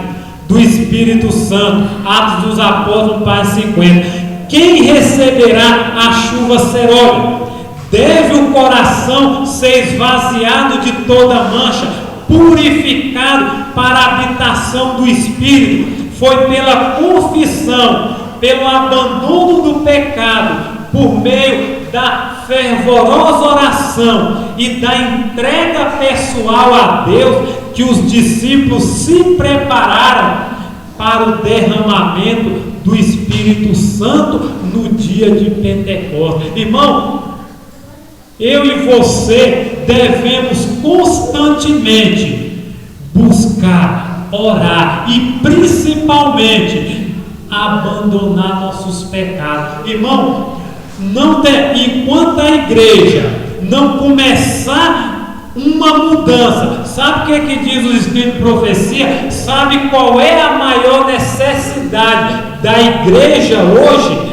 Speaker 1: do Espírito Santo. Atos dos Apóstolos, página 50. Quem receberá a chuva serôdia? Deve o coração ser esvaziado de toda mancha, purificado para a habitação do Espírito. Foi pela confissão, pelo abandono do pecado, por meio da fervorosa oração e da entrega pessoal a Deus, que os discípulos se prepararam para o derramamento do Espírito Santo no dia de Pentecostes. Irmão, eu e você devemos constantemente buscar, orar e principalmente abandonar nossos pecados. Irmão, enquanto a igreja não começar uma mudança, sabe o que diz o Espírito de Profecia? Sabe qual é a maior necessidade da igreja hoje?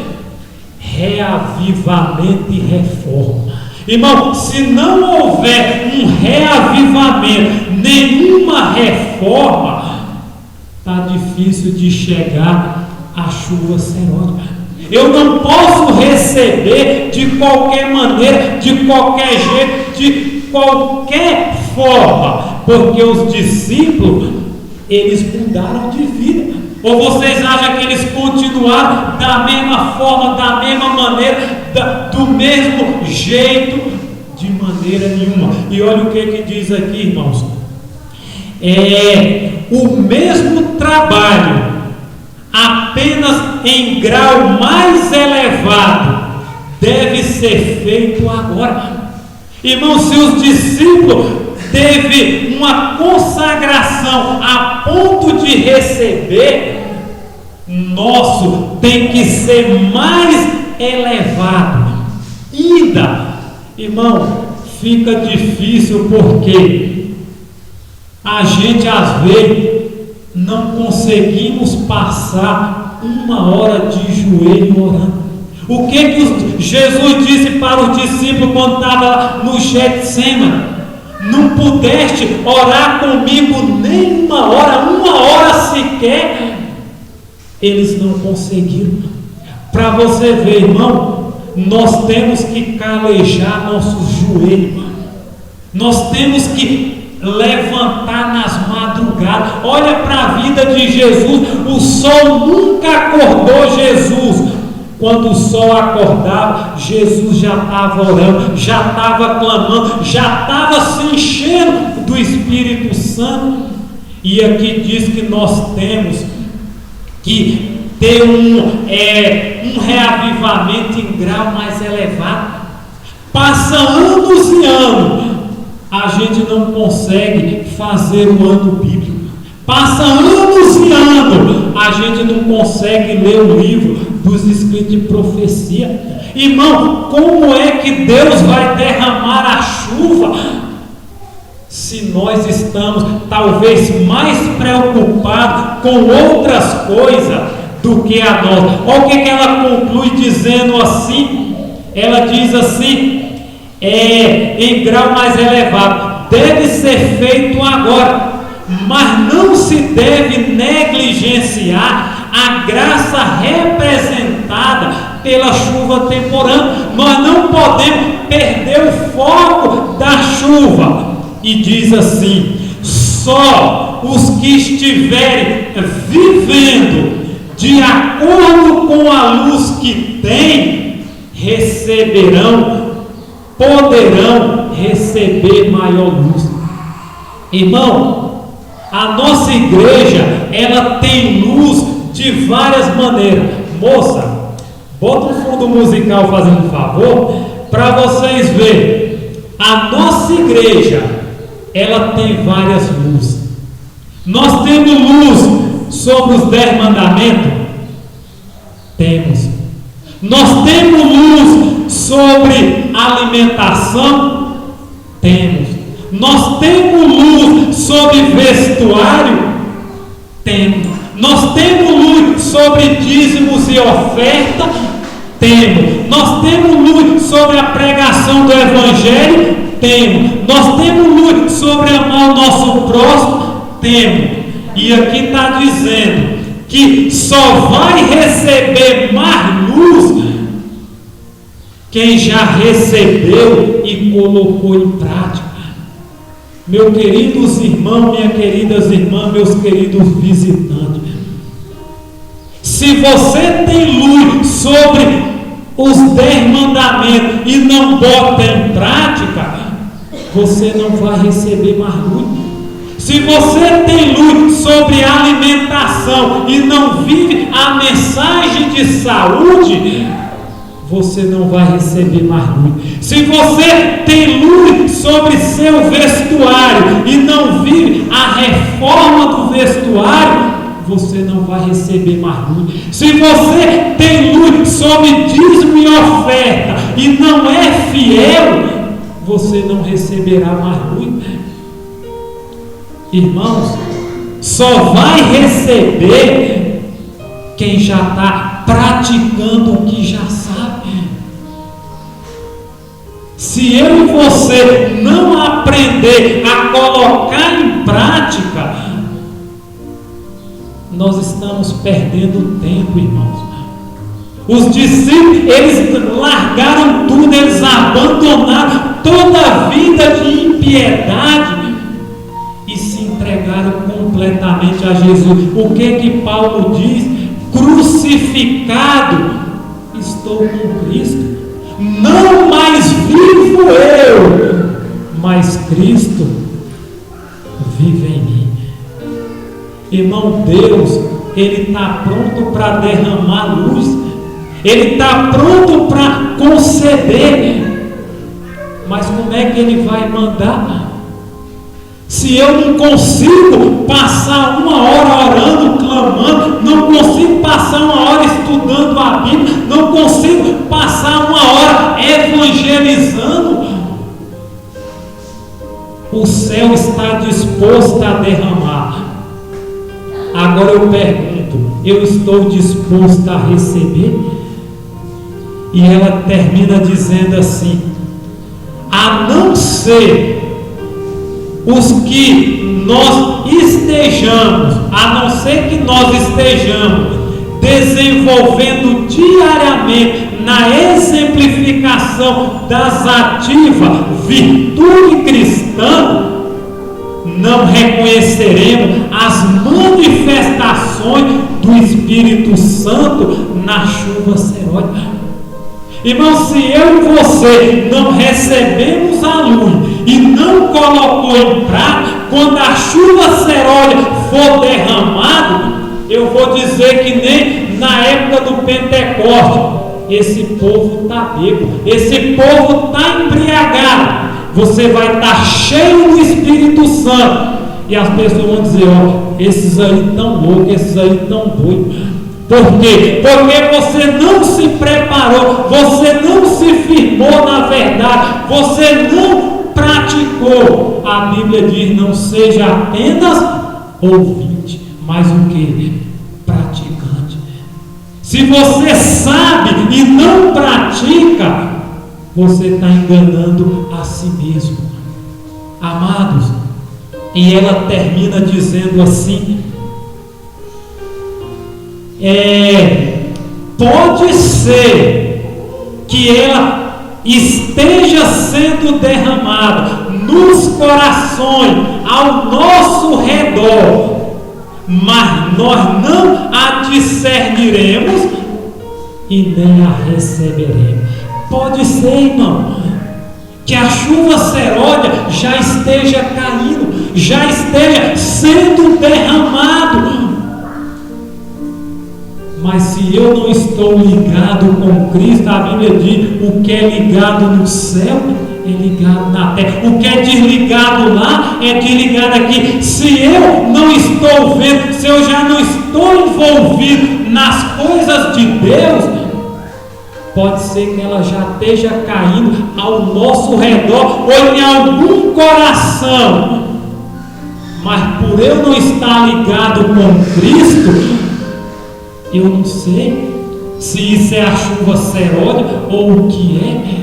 Speaker 1: Reavivamento e reforma. Irmão, se não houver um reavivamento, nenhuma reforma, está difícil de chegar a chuva serôdia. Eu não posso receber de qualquer maneira, de qualquer jeito, de qualquer forma, porque os discípulos, eles mudaram de vida. Ou vocês acham que eles continuaram da mesma forma, da mesma maneira, do mesmo jeito? De maneira nenhuma. E olha o que diz aqui, irmãos: o mesmo trabalho, apenas em grau mais elevado, deve ser feito agora. Irmão, se os discípulos teve uma consagração a ponto de receber, nosso tem que ser mais elevado ainda. Irmão, fica difícil porque a gente às vezes não conseguimos passar uma hora de joelho orando. O que Jesus disse para os discípulos quando estava no Getsemane? Não pudeste orar comigo nem uma hora sequer. Eles não conseguiram. Para você ver, irmão, nós temos que calejar nossos joelhos. Nós temos que levantar nas madrugadas. Olha para a vida de Jesus. O sol nunca acordou Jesus. Quando o sol acordava, Jesus já estava orando, já estava clamando, já estava se enchendo do Espírito Santo. E aqui diz que nós temos que ter um reavivamento em grau mais elevado. Passa anos e anos, a gente não consegue fazer o ano bíblico. Passa anos e anos, a gente não consegue ler o livro dos escritos de profecia. Irmão, como é que Deus vai derramar a chuva se nós estamos talvez mais preocupados com outras coisas do que a nós? Olha o que ela conclui dizendo assim. Ela diz assim, em grau mais elevado: deve ser feito agora, mas não se deve negligenciar a graça representada pela chuva temporânea. Nós não podemos perder o foco da chuva. E diz assim: só os que estiverem vivendo de acordo com a luz que têm poderão receber maior luz. Irmão, a nossa igreja, ela tem luz de várias maneiras. Moça, bota um fundo musical fazendo um favor, para vocês verem. A nossa igreja, ela tem várias luzes. Nós temos luz sobre os 10 mandamentos? Temos. Nós temos luz sobre alimentação? Temos. Nós temos luz sobre vestuário? Temos. Nós temos luz sobre dízimos e oferta? Temos. Nós temos luz sobre a pregação do Evangelho? Temos. Nós temos luz sobre amar o nosso próximo? Temos. E aqui está dizendo que só vai receber mais luz quem já recebeu e colocou em prática. Meus queridos irmãos, minhas queridas irmãs, meus queridos visitantes, se você tem luz sobre os 10 mandamentos e não bota em prática, você não vai receber mais luz. Se você tem luz sobre alimentação e não vive a mensagem de saúde, você não vai receber mais luz. Se você tem luz sobre seu vestuário e não vive a reforma do vestuário, você não vai receber mais luz. Se você tem luz sobre dízimo e oferta e não é fiel, você não receberá mais luz. Irmãos, só vai receber quem já está praticando o que já sabe. Se eu e você não aprender a colocar em prática, nós estamos perdendo tempo, irmãos. Os discípulos, eles largaram tudo, eles abandonaram toda a vida de impiedade e se entregaram completamente a Jesus. O que Paulo diz? Crucificado estou com Cristo. Não mais vivo eu, mas Cristo vive em mim. Irmão, Deus, Ele está pronto para derramar luz. Ele está pronto para conceder. Mas como é que Ele vai mandar? Se eu não consigo passar 1 hora orando, clamando, não consigo passar 1 hora estudando a Bíblia, não consigo passar 1 hora evangelizando, o céu está disposto a derramar. Agora eu pergunto, eu estou disposto a receber? E ela termina dizendo assim: a não ser os que nós estejamos, a não ser que nós estejamos desenvolvendo diariamente na exemplificação das ativas virtude cristã, não reconheceremos as manifestações do Espírito Santo na chuva serótica. Irmão, se eu e você não recebemos a luz e não colocou em prática, quando a chuva serótica for derramada, Eu vou dizer que nem na época do Pentecostes. Esse povo está bêbado, esse povo está embriagado. Você vai estar cheio do Espírito Santo. E as pessoas vão dizer: ó, esses aí estão loucos, esses aí estão doidos. Por quê? Porque você não se preparou, você não se firmou na verdade, você não praticou. A Bíblia diz: não seja apenas ouvinte, mas o que? Praticante. Se você sabe e não pratica, você está enganando a si mesmo. Amados, e ela termina dizendo assim: pode ser que ela esteja sendo derramada nos corações ao nosso redor, mas nós não a discerniremos e nem a receberemos. Pode ser, irmão, que a chuva seródia já esteja caindo, já esteja sendo derramado, mas se eu não estou ligado com Cristo, a Bíblia diz: o que é ligado no céu é ligado na terra, o que é desligado lá é desligado aqui. Se eu não estou vendo, se eu já não estou envolvido nas coisas de Deus, pode ser que ela já esteja caindo ao nosso redor ou em algum coração, mas por eu não estar ligado com Cristo, eu não sei se isso é a chuva seródia ou o que é.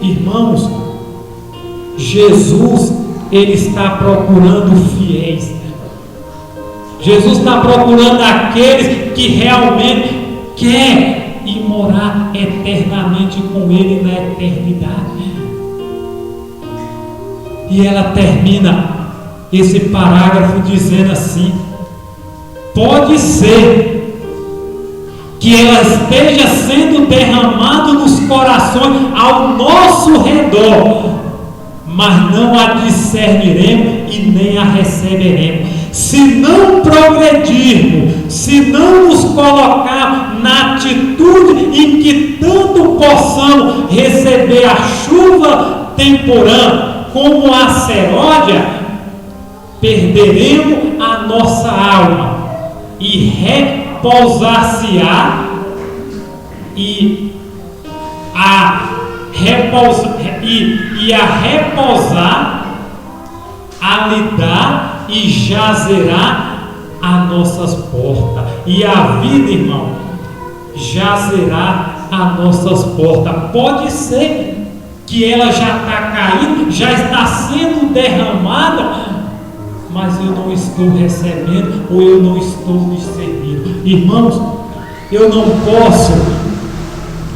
Speaker 1: Irmãos, Jesus, Ele está procurando fiéis. Jesus está procurando aqueles que realmente querem ir morar eternamente com Ele na eternidade. E ela termina esse parágrafo dizendo assim: pode ser que ela esteja sendo derramada nos corações ao nosso redor, mas não a discerniremos e nem a receberemos. Se não progredirmos, se não nos colocarmos na atitude em que tanto possamos receber a chuva temporânea como a seródia, perderemos a nossa alma e repousar-se-á a lidar e jazerá a nossas portas. E a vida, irmão, jazerá a nossas portas. Pode ser que ela já está caindo, já está sendo derramada, mas eu não estou recebendo ou eu não estou discernindo. Irmãos, eu não posso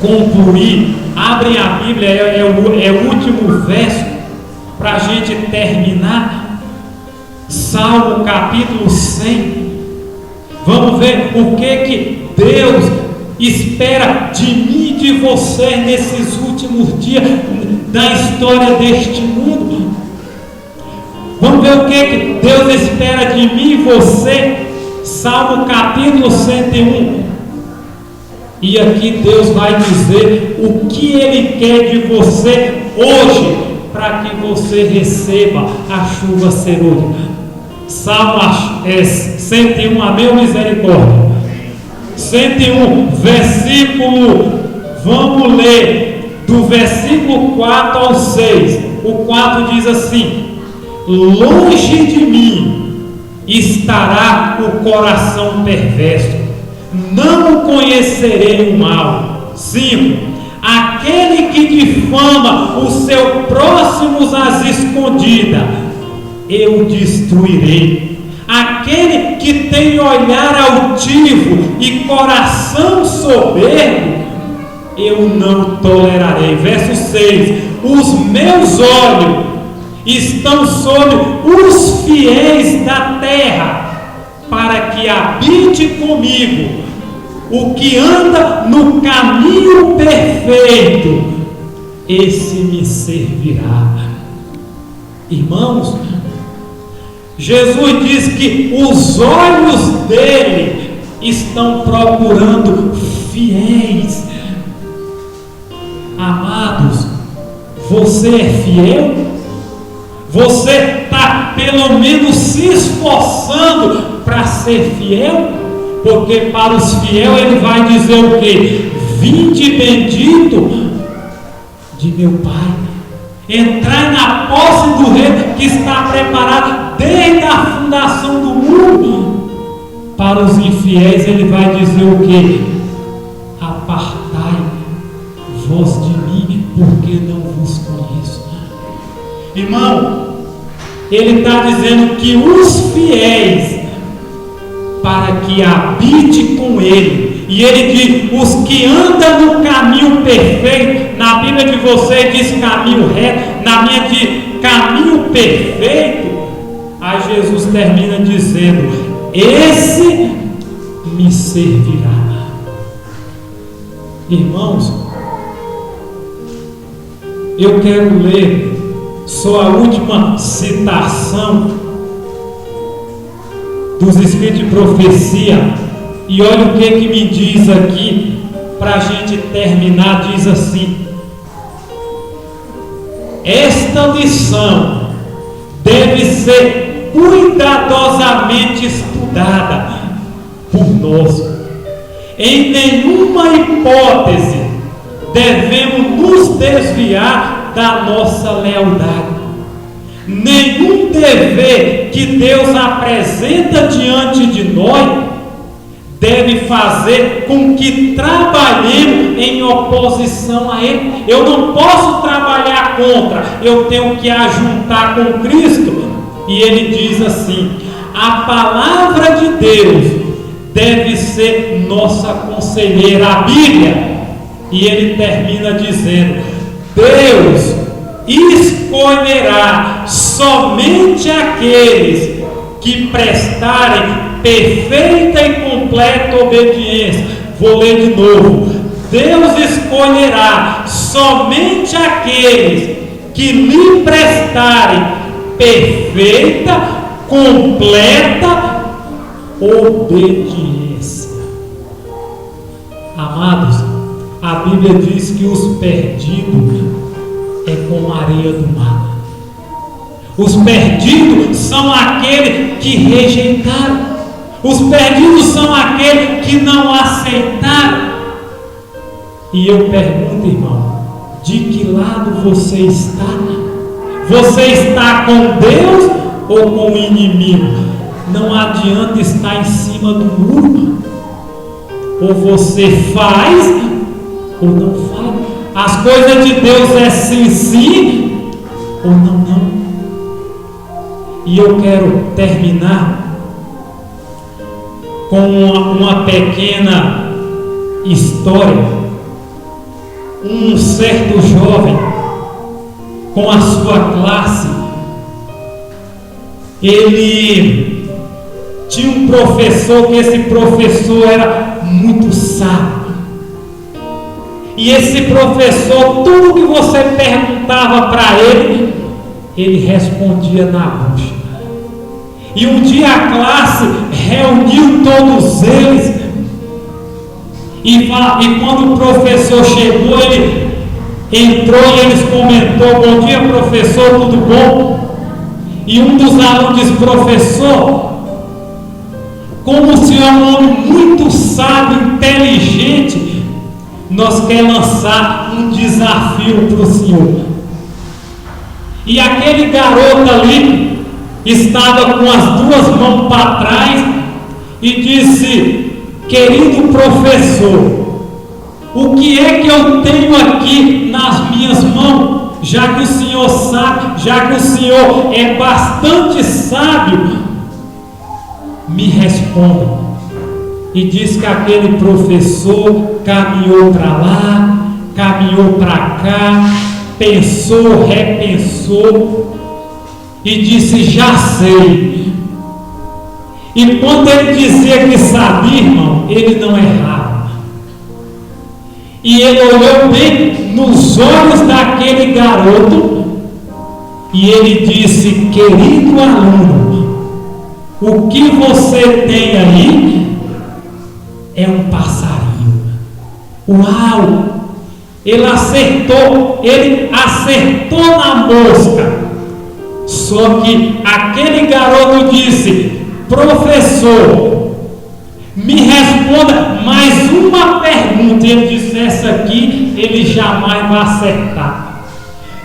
Speaker 1: concluir. Abrem a Bíblia, é o último verso para a gente terminar. Salmo capítulo 100. Vamos ver o que Deus espera de mim e de você nesses últimos dias da história deste mundo. Vamos ver o que Deus espera de mim e você. Salmo capítulo 101. E aqui Deus vai dizer o que Ele quer de você hoje, para que você receba a chuva serôdia. Salmo 101, a meu misericórdia. 101, versículo, vamos ler do versículo 4 ao 6. O 4 diz assim: longe de mim estará o coração perverso, não conhecerei o mal. 5. Aquele que difama o seu próximo às escondidas, eu destruirei. Aquele que tem olhar altivo e coração soberbo, eu não tolerarei. Verso 6. Os meus olhos estão sobre os fiéis da terra, para que habite comigo o que anda no caminho perfeito, esse me servirá. Irmãos, Jesus diz que os olhos dele estão procurando fiéis. Amados, você é fiel? Você está pelo menos se esforçando para ser fiel? Porque para os fiéis ele vai dizer o quê? Vinde bendito de meu Pai, entrai na posse do rei que está preparado desde a fundação do mundo. Para os infiéis ele vai dizer o quê? Apartai vós de mim, porque não vos conheço. Irmão, ele está dizendo que os fiéis, para que habite com ele, e ele diz, os que andam no caminho perfeito, na Bíblia de você diz caminho reto, na minha diz caminho perfeito. Aí Jesus termina dizendo, esse me servirá. Irmãos, eu quero ler só a última citação dos Escritos de Profecia, e olha o que me diz aqui, para a gente terminar. Diz assim: esta lição deve ser cuidadosamente estudada por nós. Em nenhuma hipótese devemos nos desviar da nossa lealdade. Nenhum dever que Deus apresenta diante de nós deve fazer com que trabalhemos em oposição a Ele. Eu não posso trabalhar contra, eu tenho que ajuntar com Cristo. E ele diz assim: a palavra de Deus deve ser nossa conselheira, a Bíblia. E ele termina dizendo: Deus escolherá somente aqueles que prestarem perfeita e completa obediência. Vou ler de novo: Deus escolherá somente aqueles que lhe prestarem perfeita, completa obediência. Amados, a Bíblia diz que os perdidos é como a areia do mar. Os perdidos são aqueles que rejeitaram. Os perdidos são aqueles que não aceitaram. E eu pergunto, irmão, de que lado você está? Você está com Deus ou com o inimigo? Não adianta estar em cima do muro. Ou você faz ou não faz. As coisas de Deus é sim, sim, ou não, não. E eu quero terminar com uma pequena história. Um certo jovem, com a sua classe, ele tinha um professor, que esse professor era muito sábio. E esse professor, tudo que você perguntava para ele, ele respondia na bucha. E um dia a classe reuniu todos eles, e quando o professor chegou, ele entrou e eles comentou: bom dia, professor, tudo bom? E um dos alunos disse: professor, como o senhor é um homem muito sábio, inteligente, nós queremos lançar um desafio para o senhor. E aquele garoto ali estava com as duas mãos para trás e disse: querido professor, o que é que eu tenho aqui nas minhas mãos? Já que o senhor sabe, já que o senhor é bastante sábio, me responda. E diz que aquele professor caminhou para lá, caminhou para cá, pensou, repensou e disse: já sei. E quando ele dizia que sabia, irmão, ele não errava. E ele olhou bem nos olhos daquele garoto e ele disse: querido aluno, O que você tem aí é um passarinho. Uau! Ele acertou na mosca. Só que aquele garoto disse: professor, me responda mais uma pergunta. Ele disse: essa aqui ele jamais vai acertar.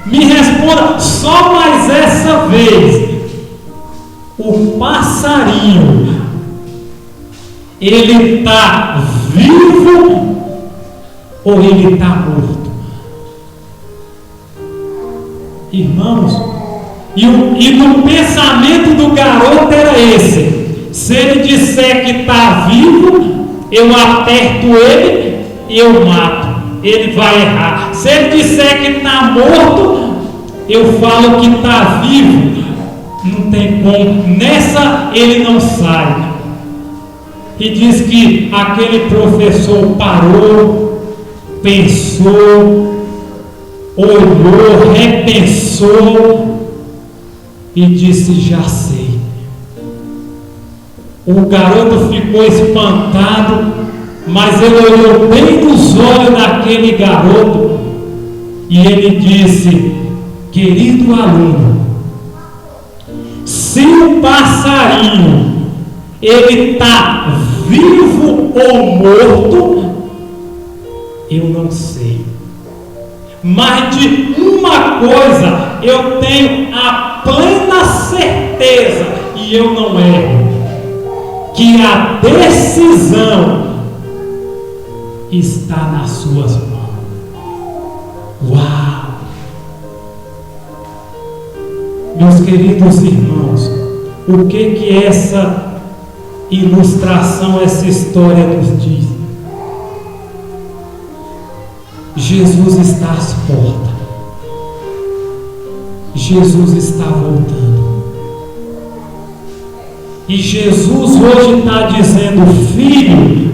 Speaker 1: Me responda só mais essa vez. O passarinho, ele está vivo ou ele está morto? Irmãos, e no pensamento do garoto era esse: se ele disser que está vivo, eu aperto ele e eu mato. Ele vai errar. Se ele disser que está morto, eu falo que está vivo. Não tem como. Nessa ele não sai. E diz que aquele professor parou, pensou, olhou, repensou e disse: já sei. O garoto ficou espantado, mas ele olhou bem nos olhos daquele garoto e ele disse: querido aluno, se o passarinho ele está vivo ou morto, eu não sei. Mas de uma coisa eu tenho a plena certeza, e eu não erro, que a decisão está nas suas mãos. Uau! Meus queridos irmãos, o que essa ilustração, essa história nos diz? Jesus está às portas. Jesus está voltando. E Jesus hoje está dizendo: filho,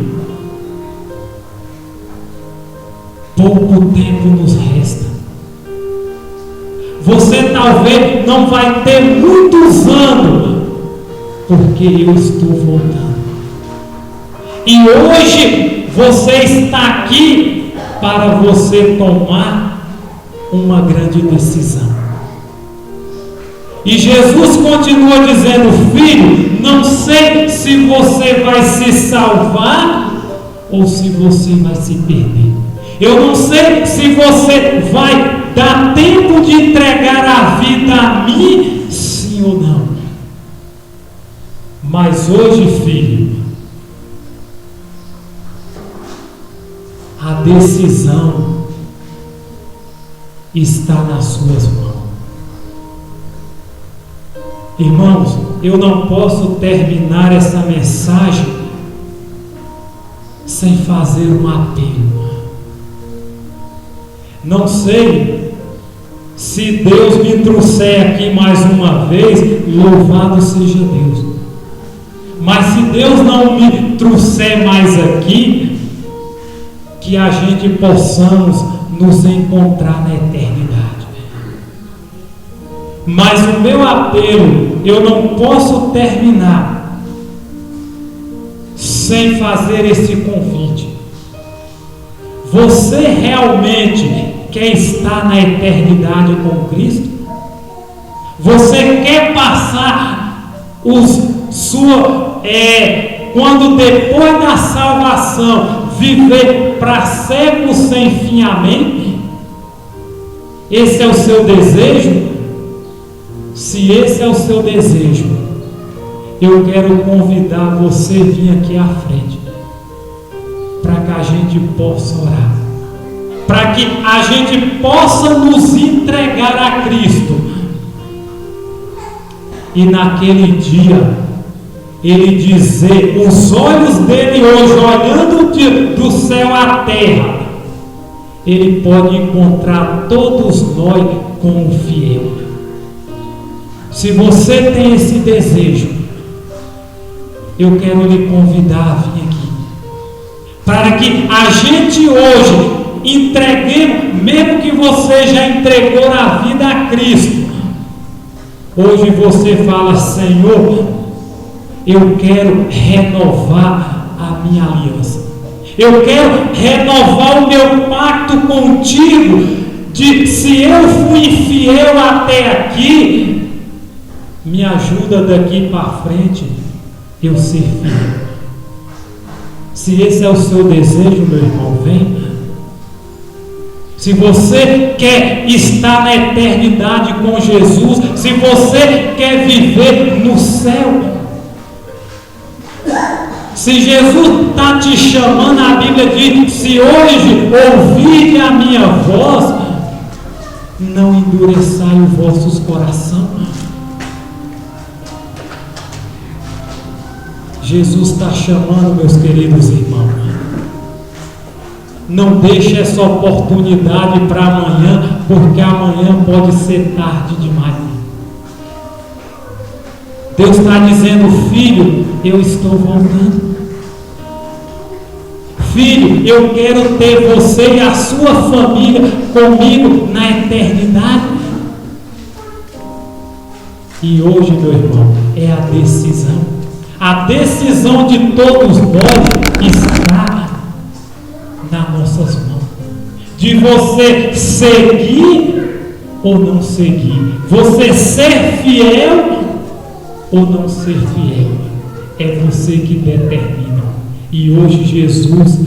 Speaker 1: pouco tempo nos resta. Você talvez não vai ter muitos anos, porque eu estou voltando. E hoje você está aqui para você tomar uma grande decisão. E Jesus continua dizendo: filho, não sei se você vai se salvar ou se você vai se perder. Eu não sei se você vai dar tempo de entregar a vida a mim, sim ou não. Mas hoje, filho, a decisão está nas suas mãos. Irmãos, eu não posso terminar essa mensagem sem fazer um apelo. Não sei se Deus me trouxer aqui mais uma vez, louvado seja Deus. Mas se Deus não me trouxer mais aqui, que a gente possamos nos encontrar na eternidade. Mas o meu apelo, eu não posso terminar sem fazer esse convite. Você realmente quer estar na eternidade com Cristo? Você quer passar quando depois da salvação viver para séculos sem fim? Amém? Esse é o seu desejo? Se esse é o seu desejo, eu quero convidar você a vir aqui à frente, para que a gente possa orar, para que a gente possa nos entregar a Cristo. E naquele dia, Ele dizer, os olhos dele hoje, olhando do céu à terra, Ele pode encontrar todos nós como fiel. Se você tem esse desejo, eu quero lhe convidar a vir aqui, para que a gente hoje entreguemos, mesmo que você já entregou a vida a Cristo, hoje você fala: Senhor, eu quero renovar a minha aliança. Eu quero renovar o meu pacto contigo, de se eu fui infiel até aqui, me ajuda daqui para frente eu ser fiel. Se esse é o seu desejo, meu irmão, vem. Se você quer estar na eternidade com Jesus, se você quer viver no céu, se Jesus está te chamando, a Bíblia diz: se hoje ouvirem a minha voz, não endureçai os vossos corações. Jesus está chamando, meus queridos irmãos. Não deixe essa oportunidade para amanhã, porque amanhã pode ser tarde demais. Deus está dizendo: filho, eu estou voltando. Filho, eu quero ter você e a sua família comigo na eternidade. E hoje, meu irmão, é a decisão. A decisão de todos nós está nas nossas mãos. De você seguir ou não seguir. Você ser fiel ou não ser fiel. É você que determina. E hoje Jesus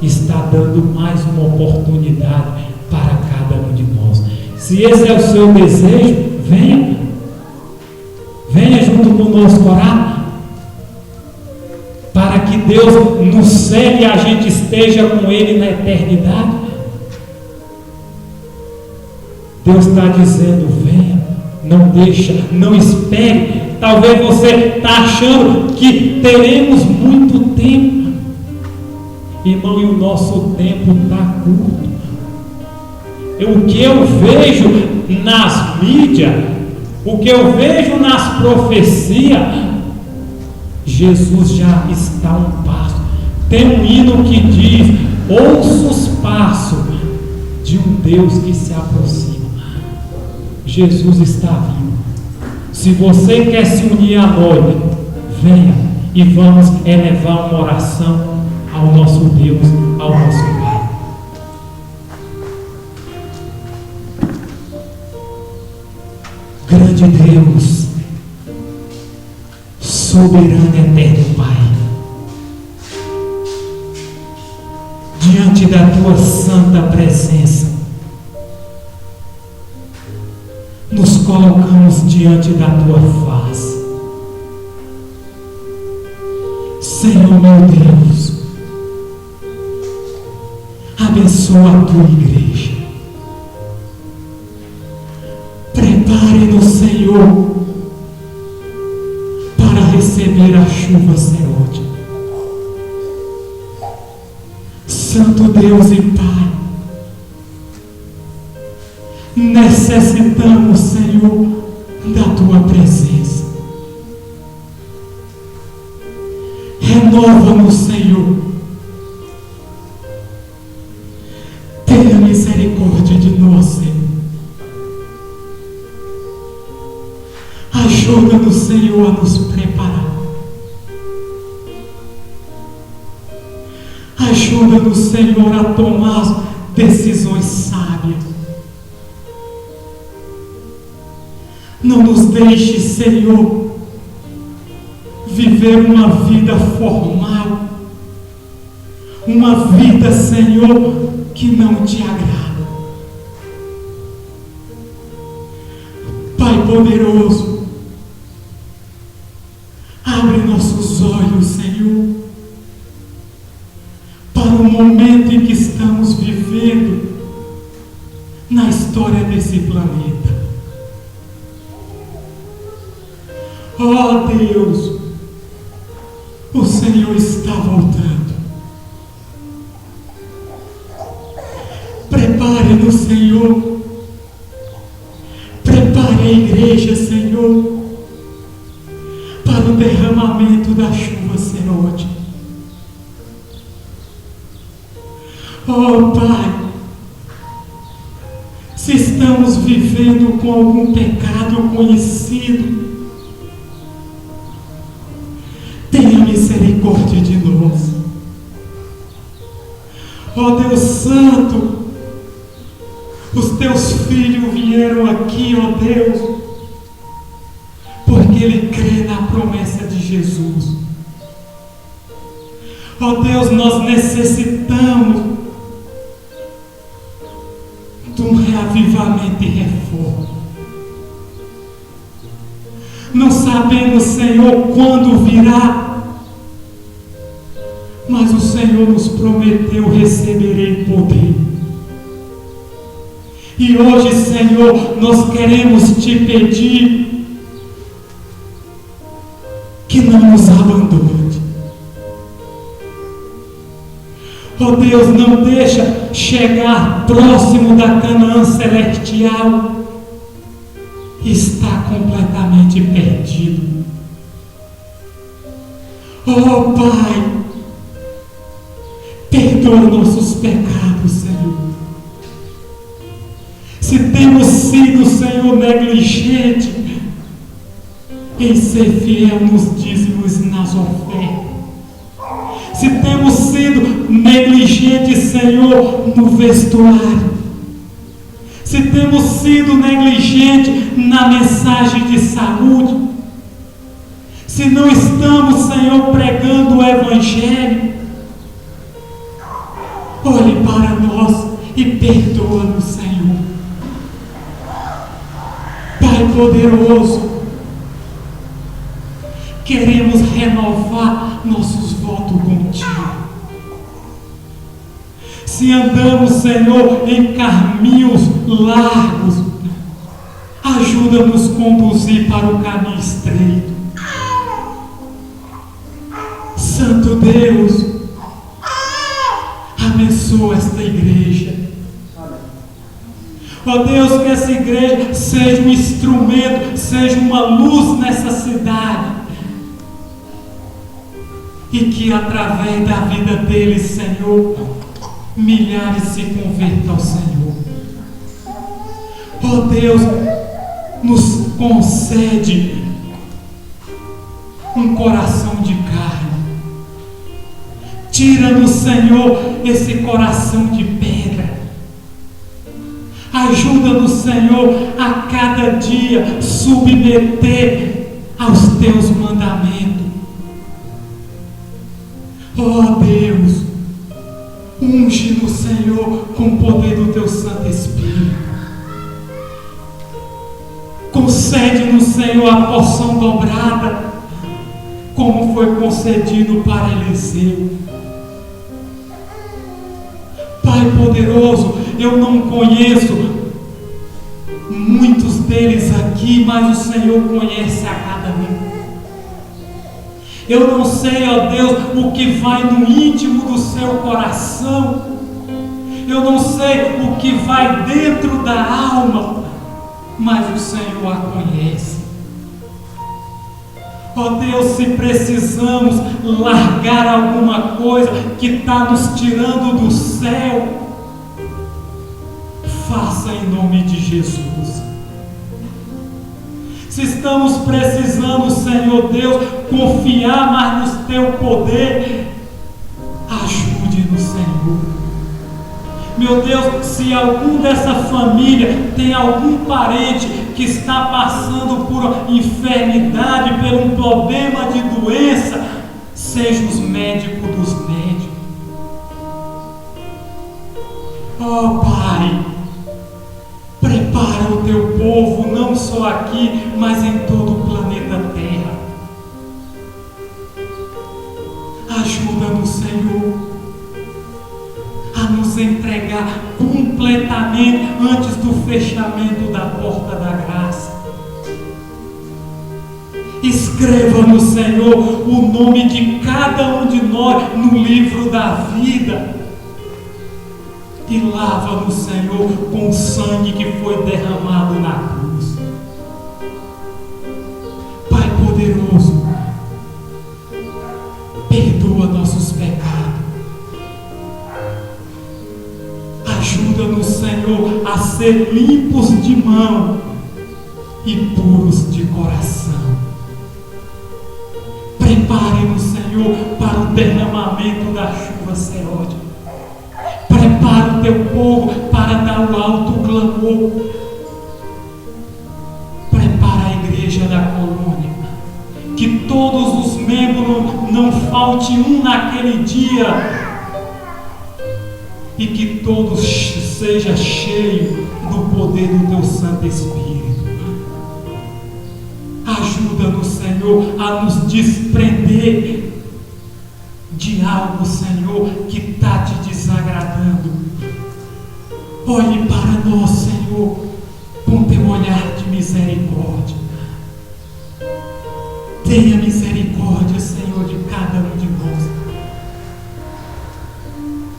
Speaker 1: está dando mais uma oportunidade para cada um de nós. Se esse é o seu desejo, venha. Venha junto conosco orar. Para que Deus nos cele e a gente esteja com Ele na eternidade. Deus está dizendo: venha, não deixa, não espere. Talvez você está achando que teremos muito tempo. Irmão, e o nosso tempo está curto. O que eu vejo nas mídias, o que eu vejo nas profecias, Jesus já está a um passo. Tem um hino que diz: ouço os passos de um Deus que se aproxima. Jesus está vindo. Se você quer se unir à noiva, venha e vamos elevar uma oração ao nosso Deus, ao nosso Pai. Grande Deus, soberano e eterno Pai, diante da Tua santa presença, nos colocamos diante da Tua face. Senhor meu Deus, abençoa a Tua igreja. Prepare-nos, Senhor, para receber a chuva serôdia. Santo Deus e Pai, necessitamos, Senhor, da Tua presença. Renova-nos, Senhor. Tenha misericórdia de nós, Senhor. Ajuda-nos, Senhor, a nos preparar. Ajuda-nos, Senhor, a tomar decisões sábias. Não nos deixe, Senhor, viver uma vida formal, uma vida, Senhor, que não te agrada. Pai poderoso, abre nossos olhos, Senhor, para o momento em que estamos vivendo na história desse planeta. Oh Deus, o Senhor está voltando. Prepare-nos, Senhor. Prepare a igreja, Senhor, para o derramamento da chuva serôdia. Oh Pai, se estamos vivendo com algum pecado conhecido, misericórdia de nós. Ó Deus Santo, os teus filhos vieram aqui, ó Deus, porque ele crê na promessa de Jesus. Ó Deus, nós necessitamos de um reavivamento e reforma. Não sabemos, Senhor, quando virá, mas o Senhor nos prometeu: receberei poder. E hoje, Senhor, nós queremos te pedir que não nos abandone. Ó Deus, não deixa chegar próximo da Canaã celestial e está completamente perdido. Ó Pai, perdoa nossos pecados, Senhor. Se temos sido, Senhor, negligente em ser fiel nos dízimos e nas ofertas, se temos sido negligentes, Senhor, no vestuário, se temos sido negligentes na mensagem de saúde, se não estamos, Senhor, pregando o Evangelho, olhe para nós e perdoa-nos, Senhor. Pai poderoso, queremos renovar nossos votos contigo. Se andamos, Senhor, em caminhos largos, ajuda-nos a conduzir para o caminho estreito. Santo Deus, abençoa esta igreja. Ó Deus, que essa igreja seja um instrumento, seja uma luz nessa cidade. E que através da vida deles, Senhor, milhares se convertam ao Senhor. Ó Deus, nos concede um coração de carne. Tira-nos, Senhor, esse coração de pedra. Ajuda-nos, Senhor, a cada dia submeter aos teus mandamentos. Ó Deus, unge-nos, Senhor, com o poder do teu Santo Espírito. Concede-nos, Senhor, a porção dobrada, como foi concedido para Eliseu. Pai poderoso, eu não conheço muitos deles aqui, mas o Senhor conhece a cada um. Eu não sei, ó Deus, o que vai no íntimo do seu coração. Eu não sei o que vai dentro da alma, mas o Senhor a conhece. Ó Deus, se precisamos largar alguma coisa que está nos tirando do céu, faça em nome de Jesus. Se estamos precisando, Senhor Deus, confiar mais no teu poder, ajude-nos, Senhor. Meu Deus, se algum dessa família tem algum parente que está passando por enfermidade, por um problema de doença, seja os médicos dos médicos. Ó Pai, prepara o teu povo, não só aqui, mas em todo o planeta Terra. Ajuda-nos, Senhor, a nos entregar completamente antes do fechamento da porta da graça. Escreva-nos, Senhor, o nome de cada um de nós no livro da vida. E lava-nos, Senhor, com o sangue que foi derramado na cruz. Pai poderoso, perdoa nossos pecados. Ajuda-nos, Senhor, a ser limpos de mão e puros de coração. Prepare-nos, Senhor, Senhor, para o derramamento da chuva seródia. Prepara o teu povo para dar o alto clamor. Prepara a igreja da colônia. Que todos os membros não falte um naquele dia. E que todos sejam cheios do poder do teu Santo Espírito. Ajuda-nos, Senhor, a nos desprender de algo, Senhor, que está te desagradando. Olhe para nós, Senhor, com teu olhar de misericórdia. Tenha misericórdia, Senhor, de cada um de nós.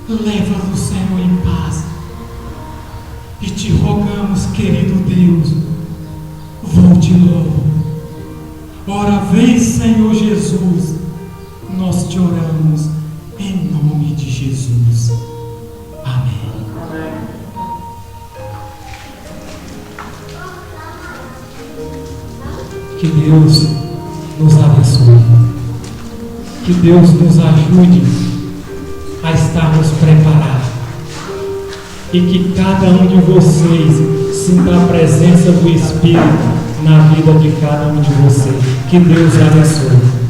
Speaker 1: Leva-nos, Senhor, em paz. E te rogamos, querido Deus, volte logo. Ora, vem, Senhor Jesus, nós te oramos em nome de Jesus. Amém.
Speaker 2: Amém.
Speaker 1: Que Deus nos abençoe. Que Deus nos ajude a estarmos preparados. E que cada um de vocês sinta a presença do Espírito na vida de cada um de vocês. Que Deus abençoe.